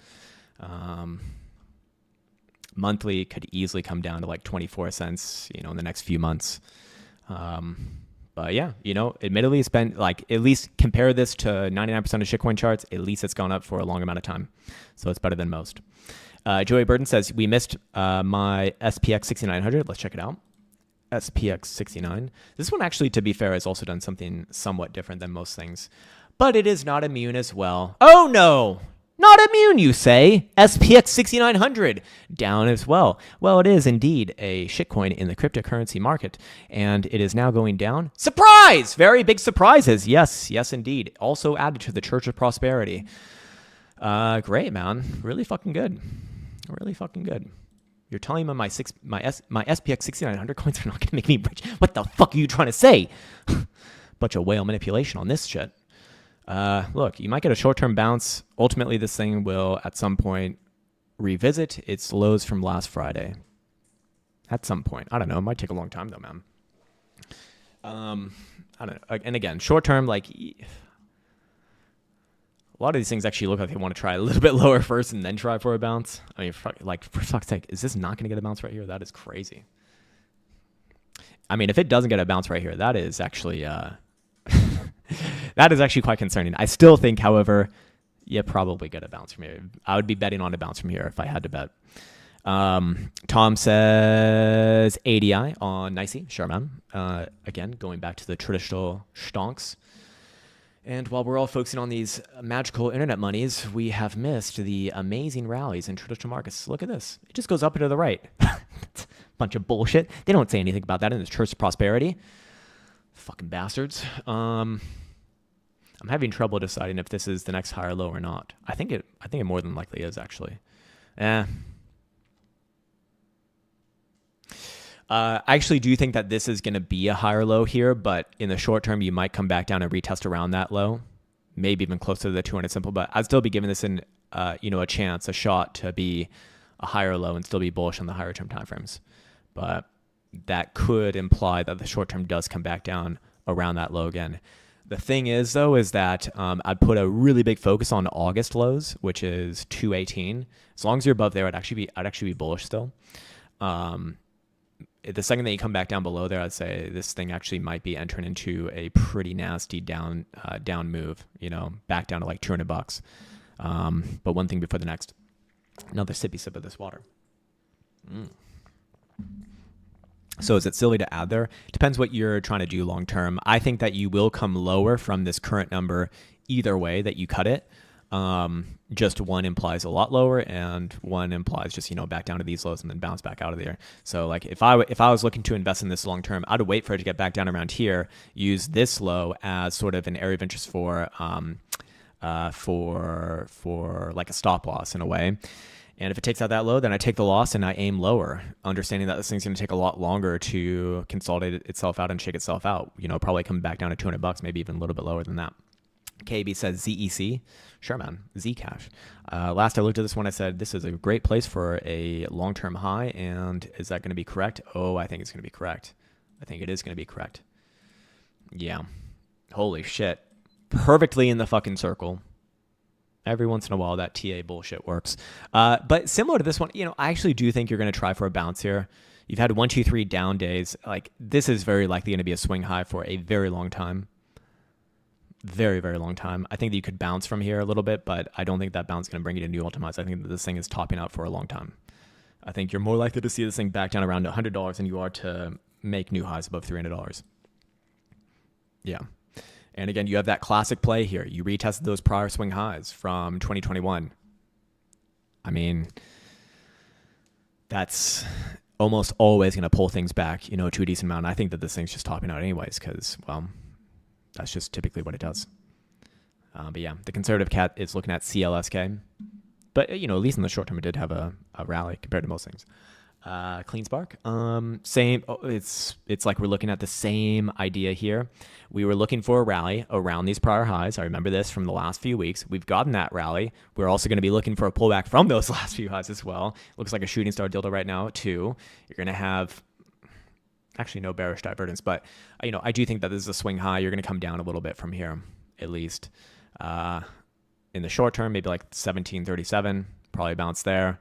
Monthly could easily come down to like 24 cents, in the next few months. But yeah, admittedly, it's been like, at least compare this to 99% of shitcoin charts, at least it's gone up for a long amount of time. So it's better than most. Joey Burton says, we missed my SPX6900. Let's check it out. SPX69. This one actually, to be fair, has also done something somewhat different than most things. But it is not immune as well. Oh no! Not immune, you say? SPX6900 down as well. Well, it is indeed a shitcoin in the cryptocurrency market. And it is now going down. Surprise! Very big surprises. Yes, indeed. Also added to the Church of Prosperity. Great, man. Really fucking good. Really fucking good. You're telling me my SPX 6900 coins are not going to make me rich? What the fuck are you trying to say? Bunch of whale manipulation on this shit. Look, you might get a short-term bounce. Ultimately, this thing will, at some point, revisit its lows from last Friday. At some point. I don't know. It might take a long time, though, man. I don't know. And again, short-term, like... A lot of these things actually look like they want to try a little bit lower first and then try for a bounce. I mean, for fuck's sake, is this not going to get a bounce right here? That is crazy. I mean, if it doesn't get a bounce right here, that is actually that is actually quite concerning. I still think, however, you probably get a bounce from here. I would be betting on a bounce from here if I had to bet. Tom says ADI on Nicey. Sure, man. Again, going back to the traditional stonks. And while we're all focusing on these magical internet monies, we have missed the amazing rallies in traditional markets. Look at this. It just goes up and to the right. It's a bunch of bullshit. They don't say anything about that in the Church of Prosperity. Fucking bastards. I'm having trouble deciding if this is the next higher low or not. I think it more than likely is, actually. I actually do think that this is going to be a higher low here, but in the short term, you might come back down and retest around that low, maybe even closer to the 200 simple, but I'd still be giving this a chance, a shot to be a higher low and still be bullish on the higher term timeframes. But that could imply that the short term does come back down around that low again. The thing is, though, is that I'd put a really big focus on August lows, which is 218. As long as you're above there, I'd actually be bullish still. The second that you come back down below there, I'd say this thing actually might be entering into a pretty nasty down move, back down to like $200. But one thing before the next. Another sippy sip of this water. So is it silly to add there? Depends what you're trying to do long term. I think that you will come lower from this current number either way that you cut it. Just one implies a lot lower and one implies just, back down to these lows and then bounce back out of there. So like if I was looking to invest in this long term, I'd wait for it to get back down around here, use this low as sort of an area of interest for like a stop loss in a way. And if it takes out that low, then I take the loss and I aim lower, understanding that this thing's going to take a lot longer to consolidate itself out and shake itself out, probably come back down to $200, maybe even a little bit lower than that. KB says ZEC. Sure, man. Zcash. Last I looked at this one, I said, this is a great place for a long-term high. And is that going to be correct? Oh, I think it's going to be correct. I think it is going to be correct. Yeah. Holy shit. Perfectly in the fucking circle. Every once in a while, that TA bullshit works. But similar to this one, I actually do think you're going to try for a bounce here. You've had 1, 2, 3 down days. Like, this is very likely going to be a swing high for a very long time. very, very long time. I think that you could bounce from here a little bit, but I don't think that bounce is going to bring you to new ultimates. I think that this thing is topping out for a long time. I think you're more likely to see this thing back down around $100 than you are to make new highs above $300. Yeah. And again, you have that classic play here. You retested those prior swing highs from 2021. I mean, that's almost always going to pull things back, to a decent amount. And I think that this thing's just topping out anyways because, well, that's just typically what it does. But yeah, the conservative cat is looking at CLSK. But, at least in the short term, it did have a rally compared to most things. Clean Spark. Same. It's like we're looking at the same idea here. We were looking for a rally around these prior highs. I remember this from the last few weeks. We've gotten that rally. We're also going to be looking for a pullback from those last few highs as well. Looks like a shooting star dildo right now too. You're going to have actually no bearish divergence, but I do think that this is a swing high. You're going to come down a little bit from here, at least. In the short term, maybe like 1737, probably bounce there.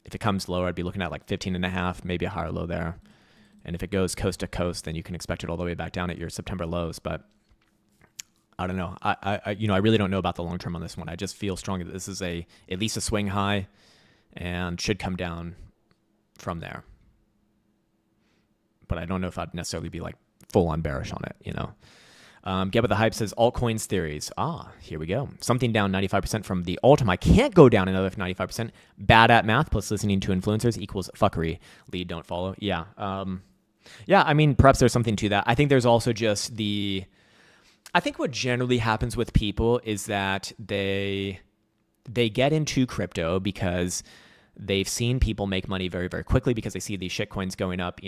If it comes lower, I'd be looking at like 15.5, maybe a higher low there. And if it goes coast to coast, then you can expect it all the way back down at your September lows. But I don't know. I really don't know about the long term on this one. I just feel strongly that this is at least a swing high and should come down from there. But I don't know if I'd necessarily be like full on bearish on it, Get with the Hype says altcoins theories. Here we go. Something down 95% from the all-time. I can't go down another 95%. Bad at math plus listening to influencers equals fuckery. Lead, don't follow. Yeah. I mean, perhaps there's something to that. I think there's also just I think what generally happens with people is that they get into crypto because they've seen people make money very, very quickly because they see these shit coins going up,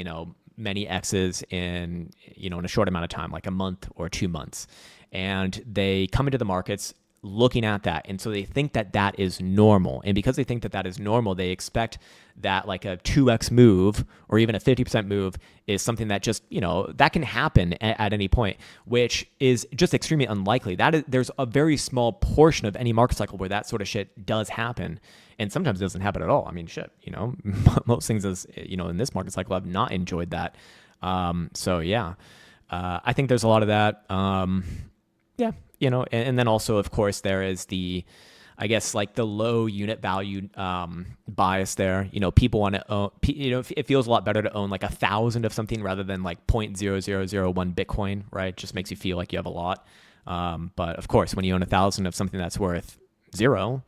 many X's in a short amount of time, like a month or 2 months. And they come into the markets looking at that. And so they think that that is normal. And because they think that that is normal, they expect that like a 2x move or even a 50% move is something that just, that can happen at any point, which is just extremely unlikely. There's a very small portion of any market cycle where that sort of shit does happen. And sometimes it doesn't happen at all. I mean, shit, most things in this market cycle have not enjoyed that. So yeah, I think there's a lot of that. And then also, of course, there is I guess like the low unit value bias there. People want to own, it feels a lot better to own like 1,000 of something rather than like 0.0001 Bitcoin, right? Just makes you feel like you have a lot. But of course, when you own 1,000 of something that's worth 0,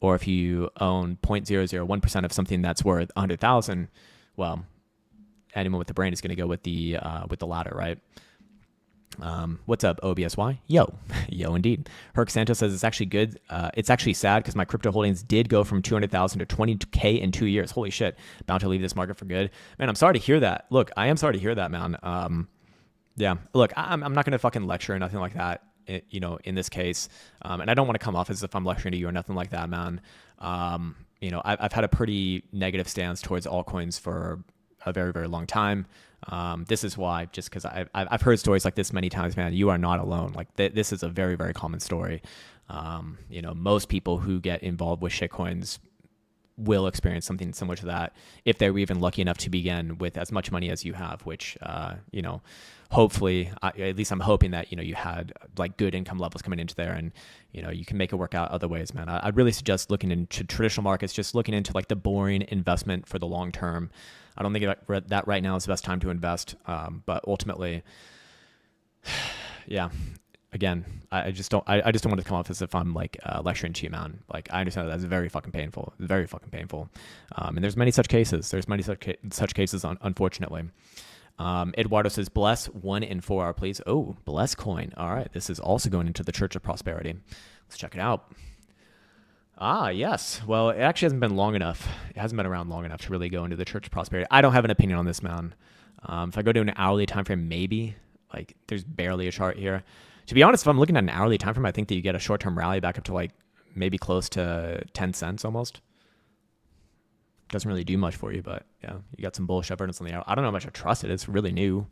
or if you own 0.001% of something that's worth 100,000, well, anyone with the brain is going to go with the latter, right? What's up, OBSY? Yo indeed. Herc Santos says it's actually good. It's actually sad because my crypto holdings did go from 200,000 to 20K in 2 years. Holy shit. Bound to leave this market for good. Man, I'm sorry to hear that. Look, I am sorry to hear that, man. Yeah, look, I'm not going to fucking lecture or nothing like that, in this case. And I don't want to come off as if I'm lecturing to you or nothing like that, man. I've had a pretty negative stance towards altcoins for a very, very long time. This is why, just because I've heard stories like this many times, man. You are not alone. Like this is a very, very common story. Most people who get involved with shitcoins will experience something similar to that if they were even lucky enough to begin with as much money as you have, which, hopefully, at least I'm hoping that, you had like good income levels coming into there and, you can make it work out other ways, man. I'd really suggest looking into traditional markets, just looking into like the boring investment for the long term. I don't think that right now is the best time to invest. But ultimately, yeah, again, I just don't want to come off as if I'm like lecturing to you, man. Like I understand that's very fucking painful, very fucking painful. And there's many such cases. Such cases, unfortunately. Eduardo says, bless 1 in 4 hour, please. Oh, bless coin. All right. This is also going into the Church of Prosperity. Let's check it out. Yes. Well, it actually hasn't been long enough. It hasn't been around long enough to really go into the Church of Prosperity. I don't have an opinion on this, man. If I go to an hourly time frame, maybe. Like, there's barely a chart here. To be honest, if I'm looking at an hourly time frame, I think that you get a short-term rally back up to like maybe close to 10 cents almost. Doesn't really do much for you, but yeah, you got some bullish evidence on the hour. I don't know how much I trust it. It's really new.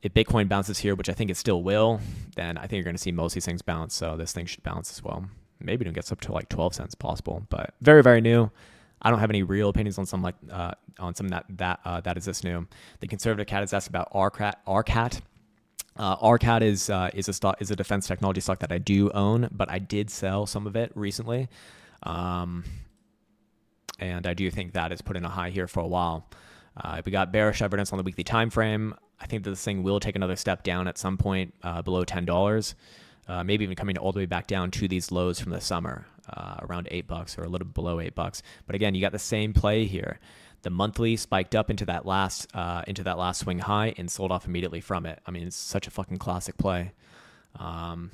If Bitcoin bounces here, which I think it still will, then I think you're going to see most of these things bounce. So this thing should bounce as well. Maybe it gets up to like 12 cents possible, but very, very new. I don't have any real opinions on some that is this new. The conservative cat is asked about RCAT. RCAT is a defense technology stock that I do own, but I did sell some of it recently, and I do think that is put in a high here for a while. We got bearish evidence on the weekly time frame. I think that this thing will take another step down at some point below $10, maybe even coming all the way back down to these lows from the summer, around $8 or a little below $8. But again, you got the same play here. The monthly spiked up into that last swing high and sold off immediately from it. I mean, it's such a fucking classic play.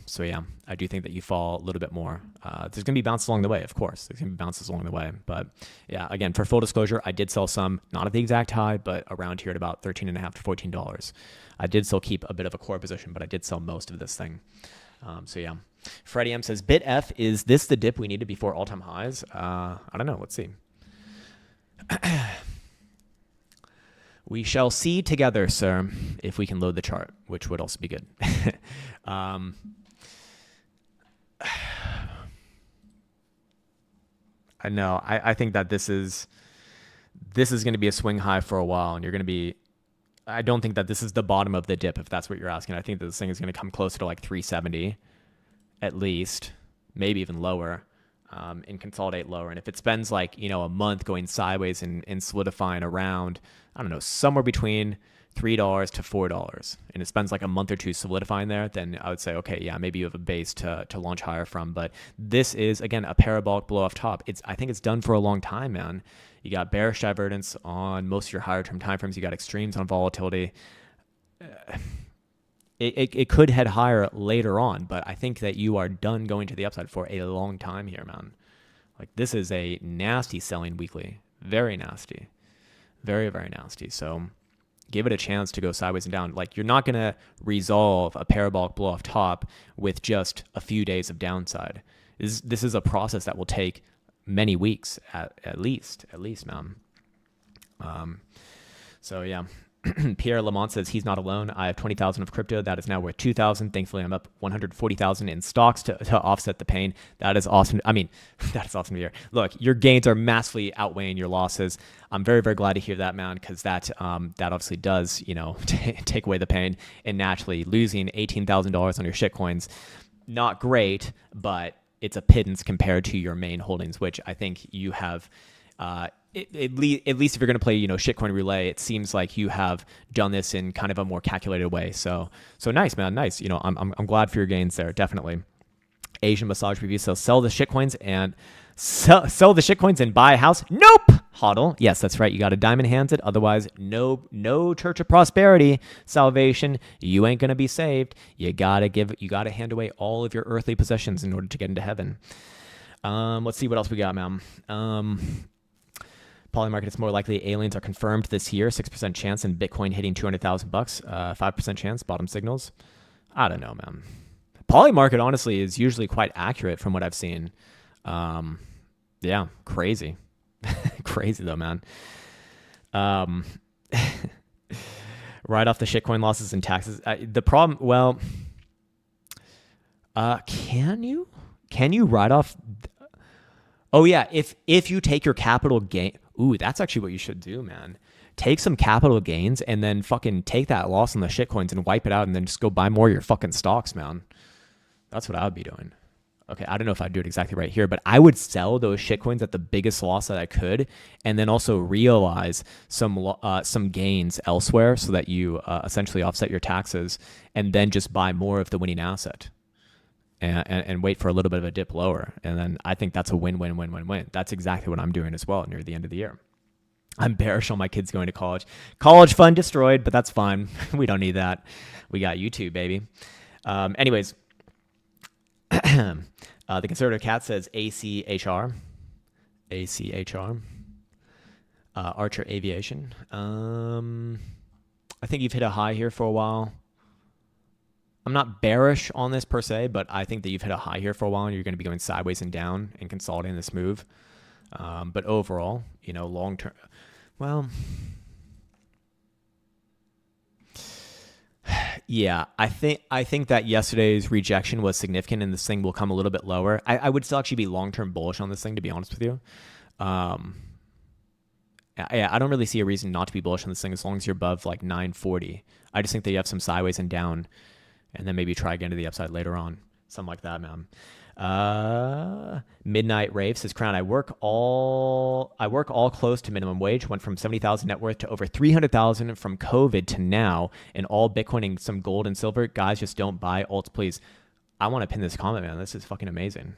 So yeah, I do think that you fall a little bit more. There's going to be bounces along the way, of course. There's going to be bounces along the way. But yeah, again, for full disclosure, I did sell some, not at the exact high, but around here at about $13.50 to $14. I did still keep a bit of a core position, but I did sell most of this thing. So yeah. Freddie M says, BitF, is this the dip we needed before all-time highs? I don't know. Let's see. We shall see together, sir, if we can load the chart, which would also be good. I know. I think that this is going to be a swing high for a while, and you're going to be. I don't think that this is the bottom of the dip, if that's what you're asking. I think that this thing is going to come closer to like 370, at least, maybe even lower. And consolidate lower. And if it spends like, a month going sideways and solidifying around, I don't know, somewhere between $3 to $4, and it spends like a month or two solidifying there, then I would say, okay, yeah, maybe you have a base to launch higher from. But this is, again, a parabolic blow off top. I think it's done for a long time, man. You got bearish divergence on most of your higher term timeframes. You got extremes on volatility. It could head higher later on, but I think that you are done going to the upside for a long time here, man. Like, this is a nasty selling weekly. Very nasty. Very, very nasty. So give it a chance to go sideways and down. Like, you're not going to resolve a parabolic blow off top with just a few days of downside. This is a process that will take many weeks at least, man. So yeah. Pierre Lamont says he's not alone. I have 20,000 of crypto. That is now worth 2,000. Thankfully, I'm up 140,000 in stocks to offset the pain. That is awesome. I mean, that's awesome to hear. Look, your gains are massively outweighing your losses. I'm very, very glad to hear that, man, because that obviously does, take away the pain. And naturally, losing $18,000 on your shitcoins, not great, but it's a pittance compared to your main holdings, which I think you have. At least if you're going to play, shitcoin roulette, it seems like you have done this in kind of a more calculated way. So nice, man, nice. I'm glad for your gains there, definitely. Asian Massage Review says sell the shitcoins and sell the shitcoins and buy a house. Nope. Hodl. Yes, that's right. You got to diamond hands it. Otherwise, no Church of Prosperity salvation. You ain't gonna be saved. You gotta hand away all of your earthly possessions in order to get into heaven. Let's see what else we got, man. Polymarket, it's more likely aliens are confirmed this year. 6% chance in Bitcoin hitting $200,000. 5% chance. Bottom signals. I don't know, man. Polymarket honestly is usually quite accurate from what I've seen. Yeah, crazy, crazy though, man. Write off the shitcoin losses and taxes. The problem, well, can you write off? Oh yeah, if you take your capital gain. Ooh, that's actually what you should do, man. Take some capital gains and then fucking take that loss on the shitcoins and wipe it out and then just go buy more of your fucking stocks, man. That's what I would be doing. Okay, I don't know if I'd do it exactly right here, but I would sell those shitcoins at the biggest loss that I could and then also realize some gains elsewhere so that you essentially offset your taxes and then just buy more of the winning asset. And wait for a little bit of a dip lower. And then I think that's a win-win-win-win-win. That's exactly what I'm doing as well near the end of the year. I'm bearish on my kids going to college. College fund destroyed, but that's fine. We don't need that. We got YouTube, baby. Anyways, the conservative cat says ACHR. ACHR. Archer Aviation. I think you've hit a high here for a while. I'm not bearish on this per se, but I think that you've hit a high here for a while and you're going to be going sideways and down and consolidating this move. But overall, long term, well, yeah, I think that yesterday's rejection was significant and this thing will come a little bit lower. I would still actually be long-term bullish on this thing, to be honest with you. Yeah, I don't really see a reason not to be bullish on this thing as long as you're above like 940. I just think that you have some sideways and down and then maybe try again to the upside later on. Something like that, man. Midnight Rave says, Crown, I work all close to minimum wage, went from 70,000 net worth to over 300,000 from COVID to now, and all Bitcoin and some gold and silver. Guys, just don't buy alts, please. I want to pin this comment, man. This is fucking amazing.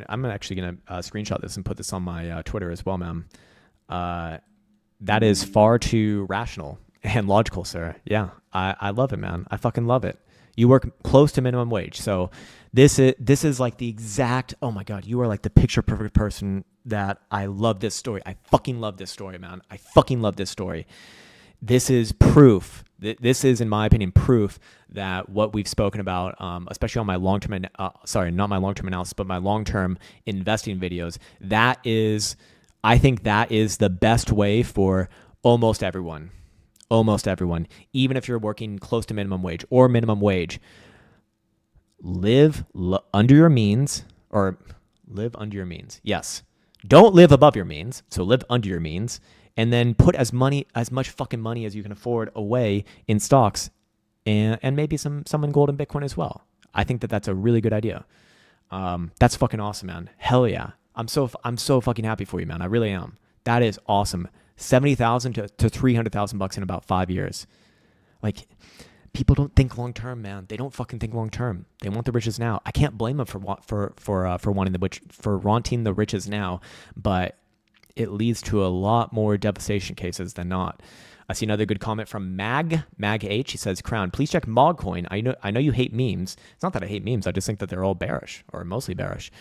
I'm actually going to screenshot this and put this on my Twitter as well, man. That is far too rational and logical, sir. Yeah, I love it, man. I fucking love it. You work close to minimum wage. So this is like the exact, oh my God, you are like the picture perfect person that I love this story. I fucking love this story, man. I fucking love this story. This is proof. This is, in my opinion, proof that what we've spoken about, especially on my long-term, not my long-term analysis, but my long-term investing videos, I think that is the best way for almost everyone. Almost everyone, even if you're working close to minimum wage or minimum wage, live under your means, or live under your means. Yes. Don't live above your means. So live under your means, and then put as much fucking money as you can afford away in stocks and maybe some in gold and Bitcoin as well. I think that's a really good idea. That's fucking awesome, man. Hell yeah. I'm so fucking happy for you, man. I really am. That is awesome. 70,000 to 300,000 bucks in about 5 years. Like, people don't think long term, man. They don't fucking think long term. They want the riches now. I can't blame them for wanting the riches now, but it leads to a lot more devastation cases than not. I see another good comment from Mag H. He says, Crown, please check Mogcoin. I know you hate memes. It's not that I hate memes. I just think that they're all bearish, or mostly bearish.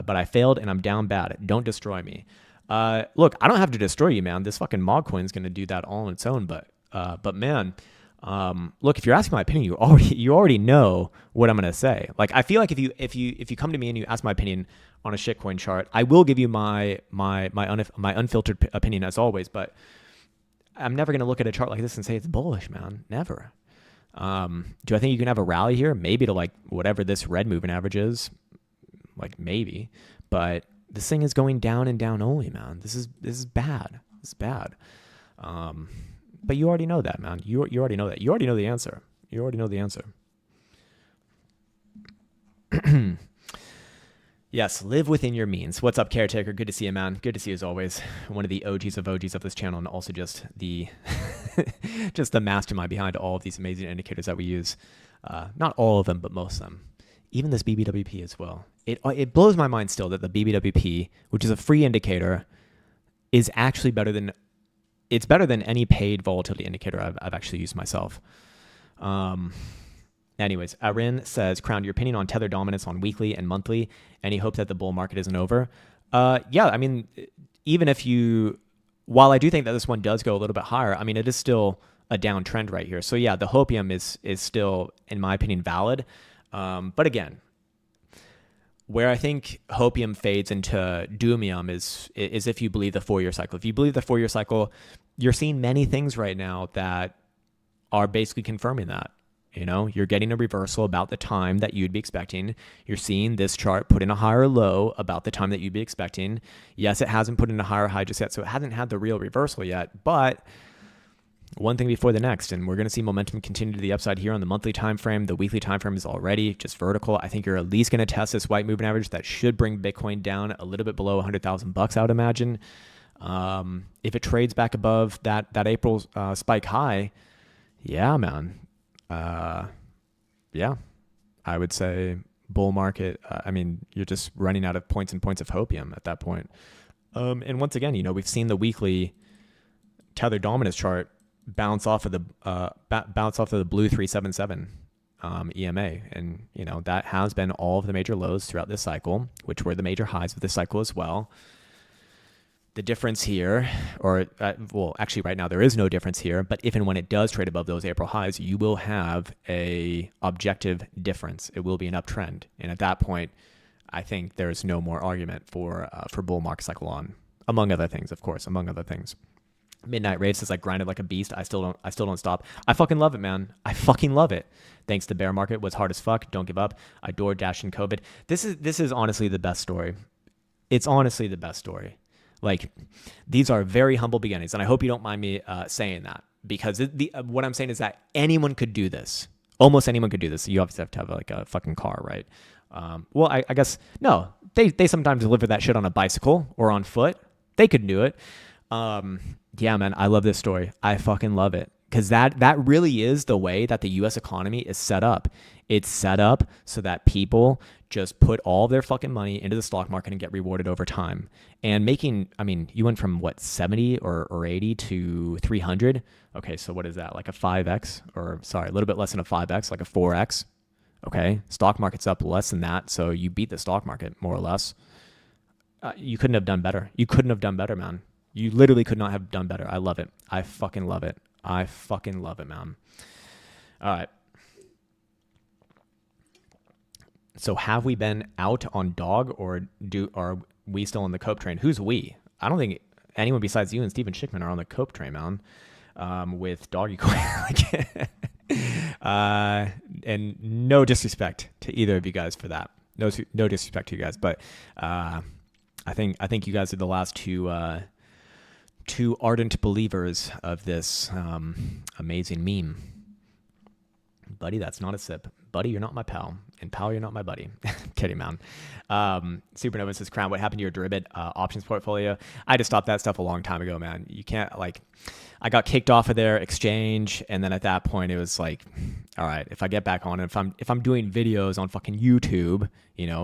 But I failed and I'm down bad. Don't destroy me. Look, I don't have to destroy you, man. This fucking Mogcoin is going to do that all on its own. But man, look, if you're asking my opinion, you already know what I'm going to say. Like, I feel like if you come to me and you ask my opinion on a shitcoin chart, I will give you my unfiltered opinion as always. But I'm never going to look at a chart like this and say it's bullish, man. Never. Do I think you can have a rally here? Maybe to like whatever this red moving average is, like maybe, but this thing is going down and down only, man. This is bad. It's bad. But you already know that, man. You already know that. You already know the answer. You already know the answer. Yes, live within your means. What's up, Caretaker? Good to see you, man. Good to see you as always. One of the OGs of this channel, and also just the just the mastermind behind all of these amazing indicators that we use. Not all of them, but most of them. Even this BBWP as well. It blows my mind still that the BBWP, which is a free indicator, is actually better than any paid volatility indicator I've actually used myself. Anyways, Arin says, Crown, your opinion on tether dominance on weekly and monthly. Any hope that the bull market isn't over? Yeah, I mean, while I do think that this one does go a little bit higher, I mean, it is still a downtrend right here. So yeah, the hopium is still, in my opinion, valid. But again, where I think hopium fades into doomium is if you believe the 4-year cycle. If you believe the 4-year cycle, you're seeing many things right now that are basically confirming that. You know, you're getting a reversal about the time that you'd be expecting. You're seeing this chart put in a higher low about the time that you'd be expecting. Yes, it hasn't put in a higher high just yet, so it hasn't had the real reversal yet, but one thing before the next, and we're going to see momentum continue to the upside here on the monthly time frame. The weekly time frame is already just vertical. I think you're at least going to test this white moving average that should bring Bitcoin down a little bit below 100,000 bucks, I would imagine. If it trades back above that April spike high, yeah, man. Yeah, I would say bull market. I mean, you're just running out of points and points of hopium at that point. And once again, you know, we've seen the weekly tether dominance chart bounce off of the blue 377 EMA, and you know that has been all of the major lows throughout this cycle, which were the major highs of this cycle as well. The difference here, well, actually right now there is no difference here, but if and when it does trade above those April highs, you will have a objective difference. It will be an uptrend, and at that point, I think there's no more argument for bull market cycle on, among other things, of course, among other things. Midnight Rave says, like, grinded like a beast. I still don't stop. I fucking love it, man. I fucking love it. Thanks to bear market was hard as fuck. Don't give up. I door dashed in COVID. This is honestly the best story. It's honestly the best story. Like, these are very humble beginnings, and I hope you don't mind me saying that, because what I'm saying is that anyone could do this. almost anyone could do this. You obviously have to have like a fucking car, right? Well, I guess, no, they sometimes deliver that shit on a bicycle or on foot. They could do it. Yeah, man, I love this story. I fucking love it. Because that really is the way that the U.S. economy is set up. It's set up so that people just put all their fucking money into the stock market and get rewarded over time. And making, I mean, you went from what, 70 or 80 to 300? Okay, so what is that? Like a 5x? Or sorry, a little bit less than a 5x, like a 4x. Okay, stock market's up less than that, so you beat the stock market, more or less. You couldn't have done better. You couldn't have done better, man. You literally could not have done better. I love it. I fucking love it. I fucking love it, man. All right. So have we been out on DOG, or are we still on the COPE train? Who's we? I don't think anyone besides you and Steven Schickman are on the COPE train, man, with Doggy Coin. And no disrespect to either of you guys for that. No disrespect to you guys, but I think you guys are the last two ardent believers of this amazing meme. Buddy, that's not a sip. Buddy, you're not my pal. And pal, you're not my buddy. Kidding, man. Supernova says, Crown, what happened to your derivative options portfolio? I just stopped that stuff a long time ago, man. You can't, I got kicked off of their exchange, and then at that point it was like, all right, if I get back on, if I'm doing videos on fucking YouTube,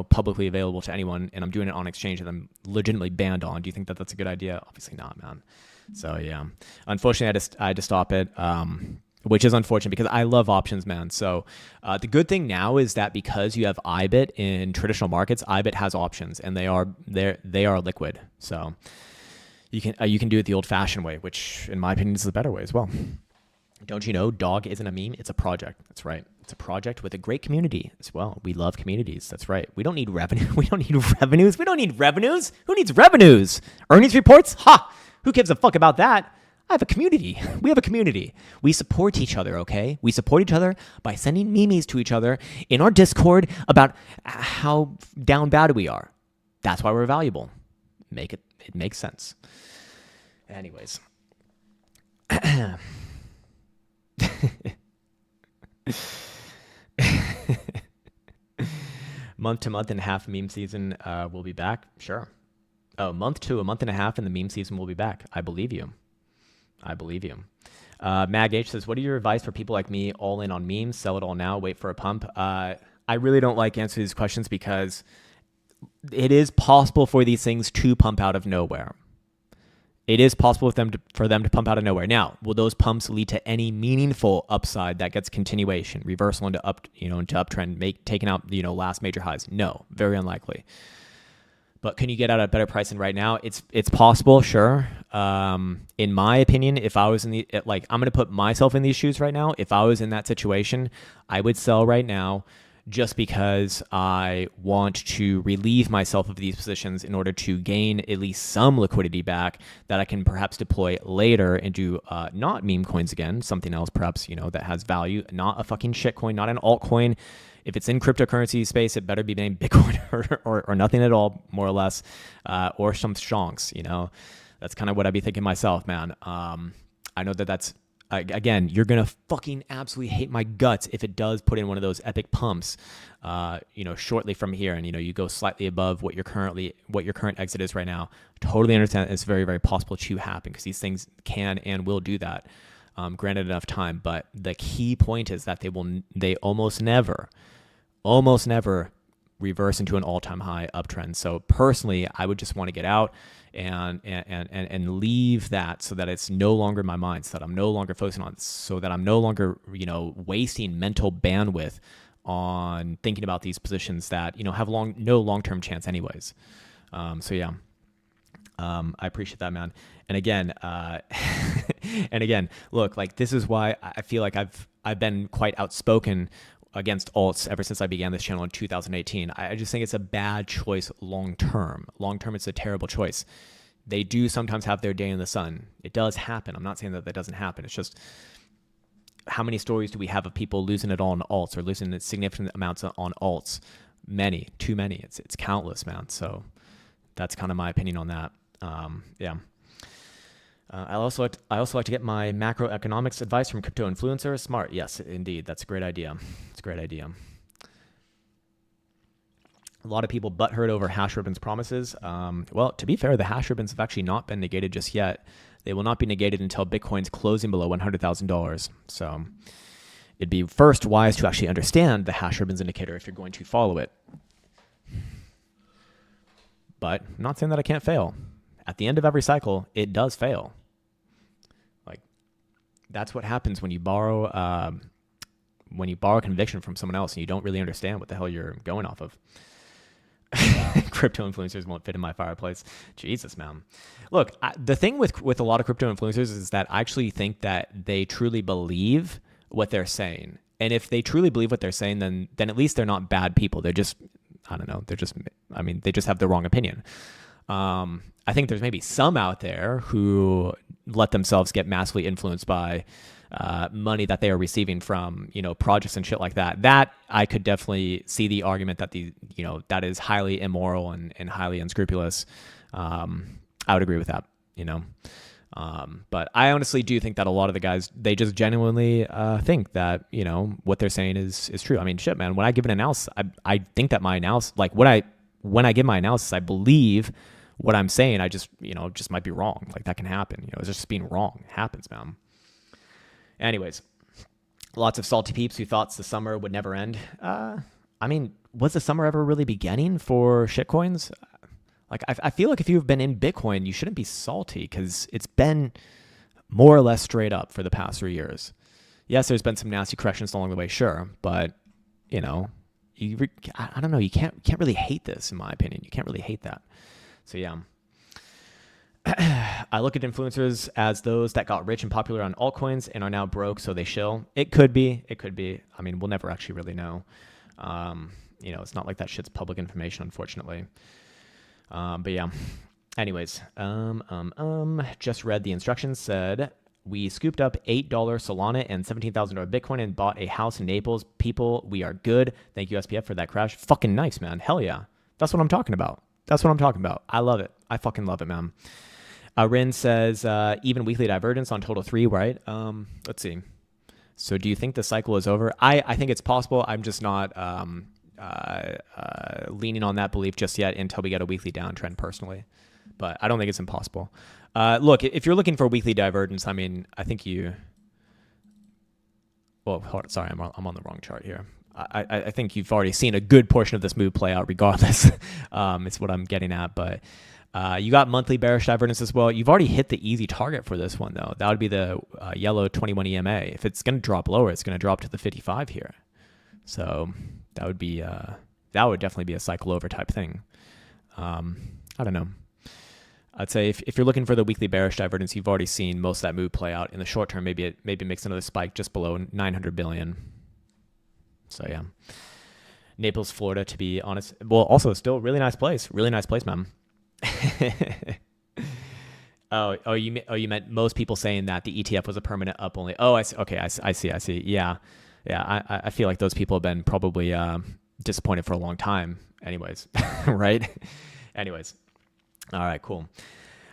publicly available to anyone, and I'm doing it on exchange that I'm legitimately banned on, do you think that that's a good idea? Obviously not, man. So yeah, unfortunately I had to stop it, which is unfortunate because I love options, man. So the good thing now is that because you have IBIT in traditional markets, IBIT has options, and they are liquid. So you can do it the old-fashioned way, which in my opinion is the better way as well. Don't you know, DOG isn't a meme, it's a project. That's right. It's a project with a great community as well. We love communities. That's right. We don't need revenue. We don't need revenues. We don't need revenues. Who needs revenues? Earnings reports? Ha! Who gives a fuck about that? I have a community. We have a community. We support each other, okay? We support each other by sending memes to each other in our Discord about how down bad we are. That's why we're valuable. It makes sense. Anyways. Month to month and a half meme season will be back. Sure. Oh, month to a month and a half and the meme season will be back. I believe you. Mag H says, what are your advice for people like me, all in on memes, sell it all now, wait for a pump? I really don't like answering these questions because it is possible for these things to pump out of nowhere. It is possible for them to pump out of nowhere. Now, will those pumps lead to any meaningful upside that gets continuation, reversal into uptrend, taking out last major highs? No, very unlikely. But can you get out at a better price than right now? It's possible, sure. In my opinion, if I was I'm going to put myself in these shoes right now. If I was in that situation, I would sell right now just because I want to relieve myself of these positions in order to gain at least some liquidity back that I can perhaps deploy later into not meme coins again, something else perhaps, that has value, not a fucking shit coin, not an altcoin. If it's in cryptocurrency space, it better be named Bitcoin or nothing at all, more or less, or some shonks, That's kind of what I'd be thinking myself, man. I know that's, again, you're going to fucking absolutely hate my guts if it does put in one of those epic pumps, shortly from here. And, you go slightly above what your current exit is right now. Totally understand it's very, very possible to happen because these things can and will do that. Granted enough time, but the key point is that they almost never reverse into an all-time high uptrend. So personally, I would just want to get out and leave that so that it's no longer in my mind, so that I'm no longer focusing on, so that I'm no longer wasting mental bandwidth on thinking about these positions that have no long-term chance anyways. So yeah. I appreciate that, man. And again, look, this is why I feel like I've been quite outspoken against alts ever since I began this channel in 2018. I just think it's a bad choice long term. Long term, it's a terrible choice. They do sometimes have their day in the sun. It does happen. I'm not saying that doesn't happen. It's just, how many stories do we have of people losing it all on alts or losing significant amounts on alts? Many, too many. It's countless, man. So that's kind of my opinion on that. Yeah. I also like to get my macroeconomics advice from crypto influencers. Smart, yes, indeed, that's a great idea. It's a great idea. A lot of people butthurt over hash ribbon's promises. Well, to be fair, the hash ribbons have actually not been negated just yet. They will not be negated until Bitcoin's closing below $100,000. So it'd be first wise to actually understand the hash ribbons indicator if you're going to follow it. But I'm not saying that I can't fail. At the end of every cycle, it does fail. Like, that's what happens when you borrow conviction from someone else and you don't really understand what the hell you're going off of. Crypto influencers won't fit in my fireplace. Jesus, man. Look, the thing with a lot of crypto influencers is that I actually think that they truly believe what they're saying. And if they truly believe what they're saying, then at least they're not bad people. They're just, I don't know, they just have the wrong opinion. I think there's maybe some out there who let themselves get massively influenced by money that they are receiving from, projects and shit like that. That I could definitely see the argument that that is highly immoral and highly unscrupulous. I would agree with that, but I honestly do think that a lot of the guys, they just genuinely think that, what they're saying is true. I mean, shit, man, when I give an analysis, I think that my analysis, like when I give my analysis, I believe what I'm saying. I just, just might be wrong. Like that can happen. It's just being wrong. It happens, man. Anyways, lots of salty peeps who thought the summer would never end. I mean, was the summer ever really beginning for shitcoins? Like, I feel like if you've been in Bitcoin, you shouldn't be salty because it's been more or less straight up for the past 3 years. Yes, there's been some nasty corrections along the way, sure, but I don't know. You can't really hate this, in my opinion. You can't really hate that. So yeah. I look at influencers as those that got rich and popular on altcoins and are now broke, so they shill. It could be. I mean, we'll never actually really know. It's not like that shit's public information, unfortunately. But yeah. Anyways, just read the instructions. Said we scooped up $8 Solana and $17,000 Bitcoin and bought a house in Naples. People, we are good. Thank you, SPF, for that crash. Fucking nice, man. Hell yeah. That's what I'm talking about. I love it. I fucking love it, man. Rin says, even weekly divergence on total 3, right? Let's see. So do you think the cycle is over? I think it's possible. I'm just not leaning on that belief just yet until we get a weekly downtrend personally. But I don't think it's impossible. Look, if you're looking for weekly divergence, I mean, I think you... Well, sorry, I'm on the wrong chart here. I think you've already seen a good portion of this move play out regardless. It's what I'm getting at. But you got monthly bearish divergence as well. You've already hit the easy target for this one, though. That would be the yellow 21 EMA. If it's going to drop lower, it's going to drop to the 55 here. So that would definitely be a cycle over type thing. I don't know. I'd say if you're looking for the weekly bearish divergence, you've already seen most of that move play out. In the short term, maybe it makes another spike just below 900 billion. So yeah, Naples, Florida, to be honest. Well, also still really nice place. Really nice place, man. Oh, you meant most people saying that the ETF was a permanent up only. Oh, I see. Okay, I see. Yeah. I feel like those people have been probably disappointed for a long time. Anyways, right? Anyways, all right, cool.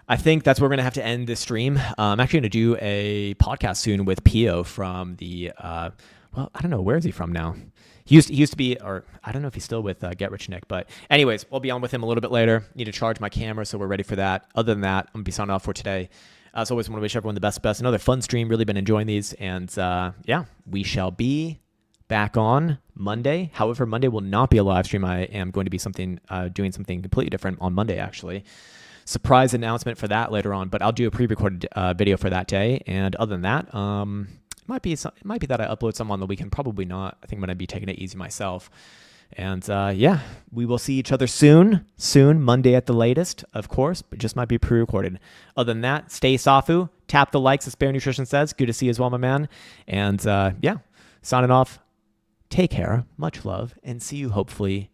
I think that's where we're gonna have to end this stream. I'm actually gonna do a podcast soon with Pio from the. Well, I don't know. Where is he from now? He used to be, or I don't know if he's still with Get Rich Nick. But anyways, we'll be on with him a little bit later. Need to charge my camera, so we're ready for that. Other than that, I'm going to be signing off for today. As always, I want to wish everyone the best. Another fun stream. Really been enjoying these. And yeah, we shall be back on Monday. However, Monday will not be a live stream. I am going to be doing something completely different on Monday, actually. Surprise announcement for that later on. But I'll do a pre-recorded video for that day. And other than that, it might be that I upload some on the weekend. Probably not. I think I'm going to be taking it easy myself. And yeah, we will see each other soon, Monday at the latest, of course, but just might be pre-recorded. Other than that, stay Safu. Tap the likes, as Bear Nutrition says. Good to see you as well, my man. And yeah, signing off. Take care. Much love. And see you hopefully